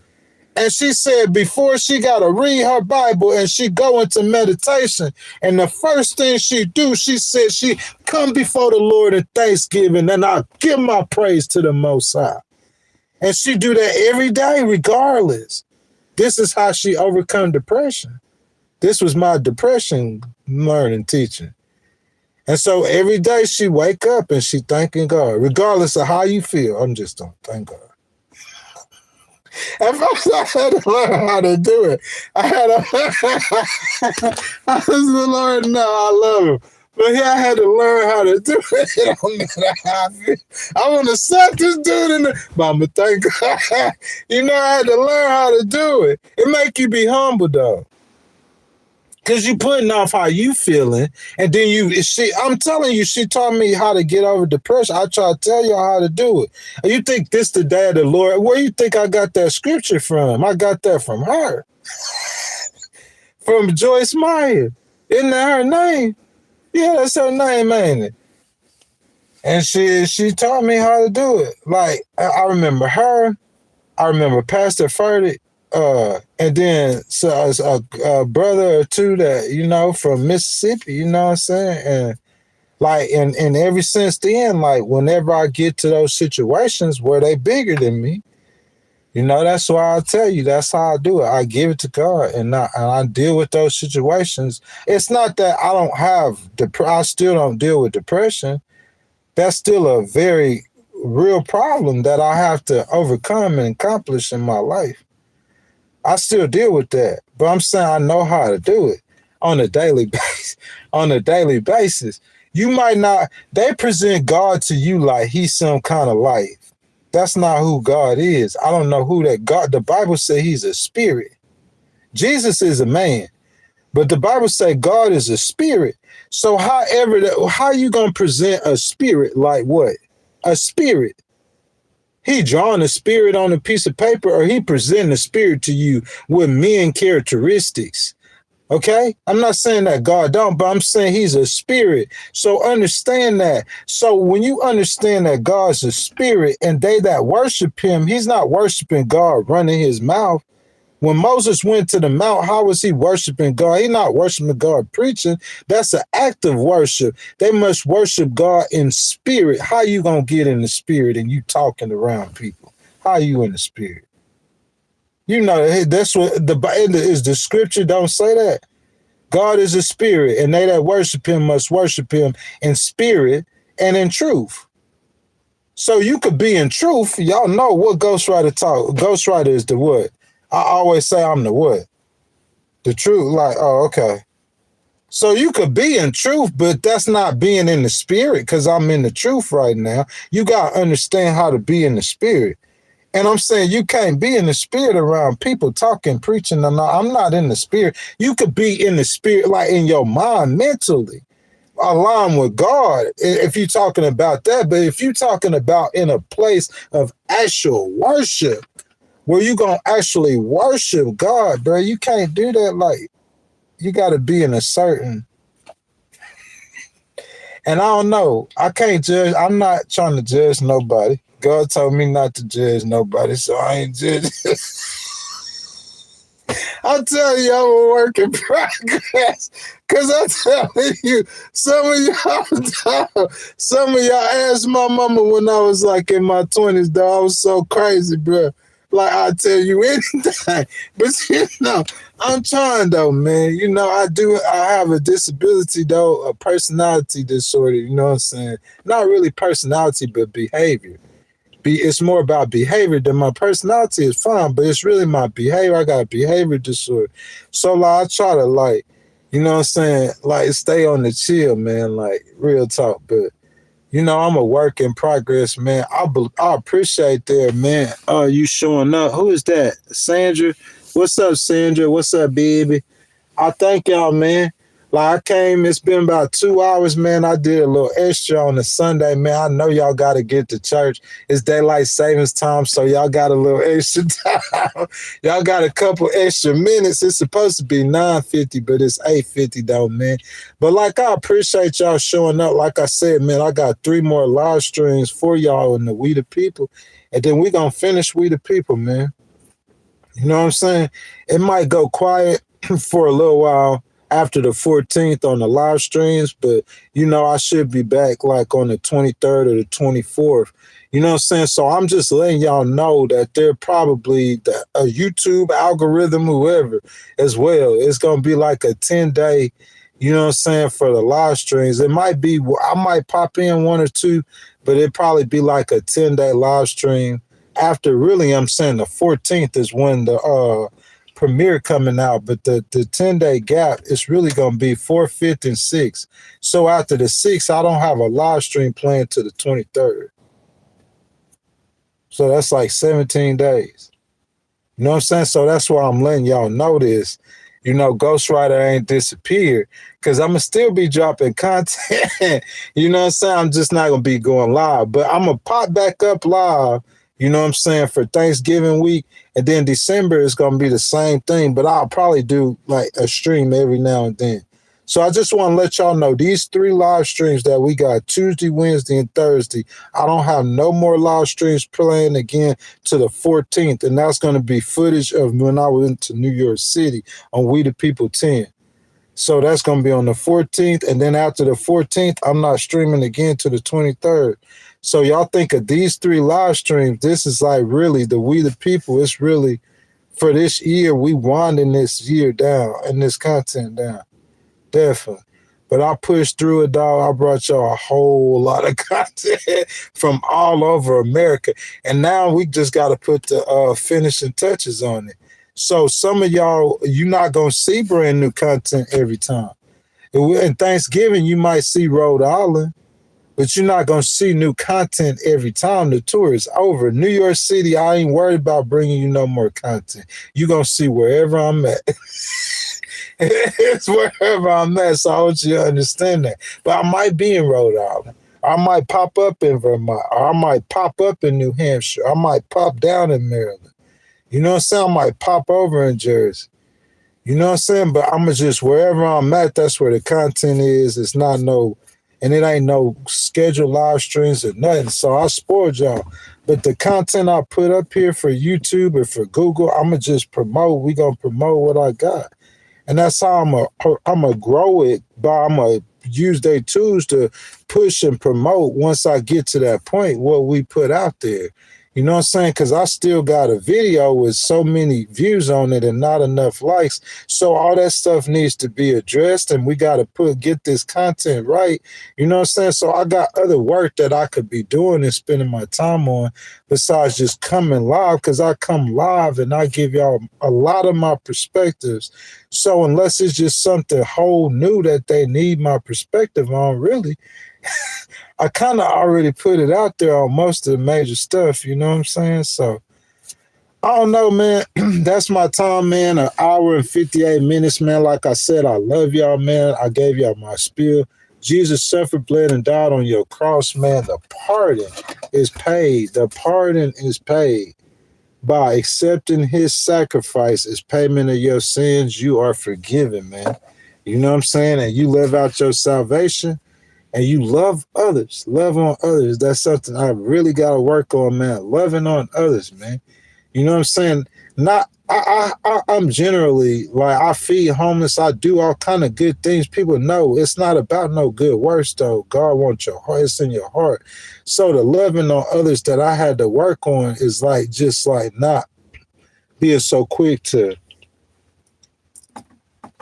And she said before she got to read her Bible and she go into meditation. And the first thing she do, she said she come before the Lord in thanksgiving and I give my praise to the Most High. And she do that every day regardless. This is how she overcome depression. This was my depression learning teaching. And so every day she wake up and she thanking God, regardless of how you feel. I'm just going to thank God. At first, I had to learn how to do it. I was the Lord, no, I love him. But yeah, I had to learn how to do it. It don't matter how I feel. I want to suck this dude in the... But I'm going to thank God. You know, I had to learn how to do it. It make you be humble, though. Because you putting off how you feeling, and then I'm telling you, she taught me how to get over depression. I try to tell y'all how to do it. And you think this the day of the Lord? Where you think I got that scripture from? I got that from her. From Joyce Meyer. Isn't that her name? Yeah, that's her name, ain't it? And she taught me how to do it. Like, I remember her. I remember Pastor Furtick. And then a brother or two that, you know, from Mississippi, you know what I'm saying? And like, and ever since then, like, whenever I get to those situations where they bigger than me, you know, that's why I tell you, that's how I do it. I give it to God and I deal with those situations. It's not that I don't have, I still don't deal with depression. That's still a very real problem that I have to overcome and accomplish in my life. I still deal with that, but I'm saying I know how to do it on a daily basis. On a daily basis, you might not. They present God to you like he's some kind of light. That's not who God is. I don't know who that God. The Bible says he's a spirit. Jesus is a man, but the Bible says God is a spirit. So how you gonna present a spirit like what? A spirit. He drawing a spirit on a piece of paper, or he presenting a spirit to you with men characteristics. Okay? I'm not saying that God don't, but I'm saying he's a spirit. So understand that. So when you understand that God's a spirit and they that worship him, he's not worshiping God running his mouth. When Moses went to the mount, how was he worshiping God? He's not worshiping God preaching. That's an act of worship. They must worship God in spirit. How you going to get in the spirit and you talking around people? How you in the spirit? You know, that's what the scripture don't say that. God is a spirit, and they that worship him must worship him in spirit and in truth. So you could be in truth. Y'all know what ghostwriter talk. Ghostwriter is the what? I always say I'm the what? The truth. Like, oh, okay. So you could be in truth, but that's not being in the spirit because I'm in the truth right now. You got to understand how to be in the spirit. And I'm saying you can't be in the spirit around people talking, preaching. I'm not in the spirit. You could be in the spirit, like in your mind, mentally, aligned with God, if you're talking about that. But if you're talking about in a place of actual worship, where you going to actually worship God, bro, you can't do that. Like, you got to be in a certain, and I don't know. I can't judge. I'm not trying to judge nobody. God told me not to judge nobody, so I ain't judging. I'm telling you, I'm a work in progress. Cause I'm telling you, some of y'all asked my mama when I was like in my 20s, though. I was so crazy, bro. Like, I'll tell you anything. But I'm trying though, man. I have a disability though, a personality disorder, you know what I'm saying? Not really personality, but behavior. It's more about behavior than my personality is fine, but it's really my behavior. I got a behavior disorder. So like I try to like, you know what I'm saying, like stay on the chill, man, like real talk. But I'm a work in progress, man. I appreciate that, man. You showing up. Who is that? Sandra? What's up, Sandra? What's up, baby? I thank y'all, man. Like I came, it's been about 2 hours, man. I did a little extra on the Sunday, man. I know y'all got to get to church. It's daylight savings time, so y'all got a little extra time. Y'all got a couple extra minutes. It's supposed to be 9:50, but it's 8:50 though, man. But like I appreciate y'all showing up. Like I said, man, I got 3 more live streams for y'all in the We the People. And then we going to finish We the People, man. You know what I'm saying? It might go quiet for a little while after the 14th on the live streams, but I should be back like on the 23rd or the 24th. You know what I'm saying? So I'm just letting y'all know that they're probably a YouTube algorithm, whoever, as well. It's going to be like a 10-day, you know what I'm saying, for the live streams. It might be, I might pop in 1 or 2, but it'd probably be like a 10-day live stream. After really, I'm saying the 14th is when the premiere coming out, but the 10-day gap is really going to be 4th, 5th, and 6th. So after the 6th, I don't have a live stream planned to the 23rd. So that's like 17 days. You know what I'm saying? So that's why I'm letting y'all know this. Ghostwriter ain't disappeared because I'm going to still be dropping content. You know what I'm saying? I'm just not going to be going live, but I'm going to pop back up live, you know what I'm saying, for Thanksgiving week. And then December is going to be the same thing, but I'll probably do like a stream every now and then. So I just want to let y'all know these 3 live streams that we got Tuesday, Wednesday, and Thursday. I don't have no more live streams playing again to the 14th. And that's going to be footage of when I went to New York City on We the People 10. So that's going to be on the 14th. And then after the 14th, I'm not streaming again to the 23rd. So y'all think of these 3 live streams, this is like really the We the People. It's really for this year, we winding this year down and this content down. Definitely. But I pushed through it, dog. I brought y'all a whole lot of content from all over America. And now we just got to put the finishing touches on it. So some of y'all, you're not going to see brand new content every time. And Thanksgiving, you might see Rhode Island, but you're not going to see new content every time the tour is over. New York City, I ain't worried about bringing you no more content. You're going to see wherever I'm at. It's wherever I'm at, so I want you to understand that. But I might be in Rhode Island. I might pop up in Vermont. Or I might pop up in New Hampshire. I might pop down in Maryland. You know what I'm saying? I might pop over in Jersey. You know what I'm saying? But I'm just wherever I'm at, that's where the content is. It's not and it ain't no scheduled live streams or nothing. So I spoiled y'all. But the content I put up here for YouTube or for Google, I'm going to just promote. We're going to promote what I got. And that's how I'm going to grow it, but I'm going to use their tools to push and promote once I get to that point, what we put out there. You know what I'm saying? Because I still got a video with so many views on it and not enough likes. So all that stuff needs to be addressed, and we got to get this content right. You know what I'm saying? So I got other work that I could be doing and spending my time on besides just coming live, because I come live and I give y'all a lot of my perspectives. So unless it's just something whole new that they need my perspective on, really, I kind of already put it out there on most of the major stuff, you know what I'm saying? So I don't know, man. That's my time, man. An hour and 58 minutes, man. Like I said, I love y'all, man. I gave y'all my spiel. Jesus suffered, bled, and died on your cross, man. The pardon is paid. The pardon is paid. By accepting his sacrifice as payment of your sins, you are forgiven, man. You know what I'm saying? And you live out your salvation and you love others, love on others. That's something I really got to work on, man. Loving on others, man. You know what I'm saying? Not, I'm generally like, I feed homeless. I do all kind of good things. People know it's not about no good works, though. God wants your heart. It's in your heart. So the loving on others that I had to work on is like, just like not being so quick to,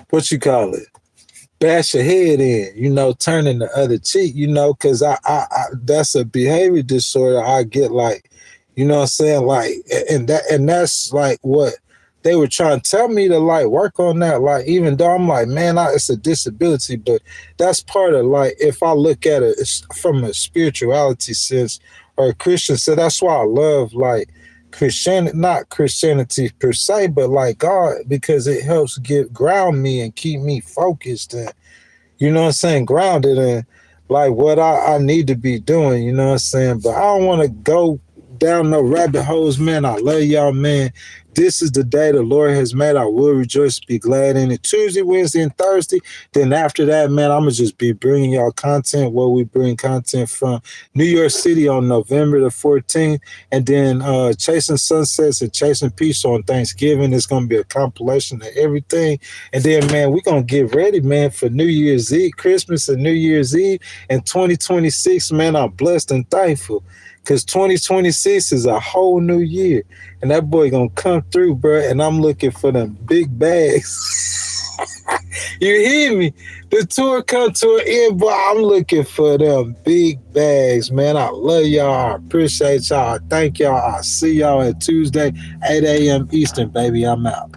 what you call it, bash your head in, you know, turning the other cheek, you know, because I that's a behavior disorder. I get like, you know what I'm saying? Like, and that's like what they were trying to tell me to like work on that. Like, even though I'm like, man, it's a disability, but that's part of like, if I look at it from a spirituality sense or a Christian, so that's why I love like Christianity, not Christianity per se, but like God, because it helps ground me and keep me focused and, you know what I'm saying, grounded in like what I need to be doing, you know what I'm saying? But I don't want to go down no rabbit holes, man. I love y'all, man. This is the day the Lord has made. I will rejoice, be glad in it. Tuesday, Wednesday, and Thursday. Then after that, man, I'm going to just be bringing y'all content where we bring content from New York City on November the 14th. And then Chasing Sunsets and Chasing Peace on Thanksgiving. It's going to be a compilation of everything. And then, man, we're going to get ready, man, for New Year's Eve, Christmas and New Year's Eve. And 2026, man, I'm blessed and thankful. Because 2026 is a whole new year. And that boy gonna come through, bro. And I'm looking for them big bags. You hear me? The tour come to an end, but I'm looking for them big bags, man. I love y'all. I appreciate y'all. I thank y'all. I'll see y'all at Tuesday, 8 a.m. Eastern, baby. I'm out.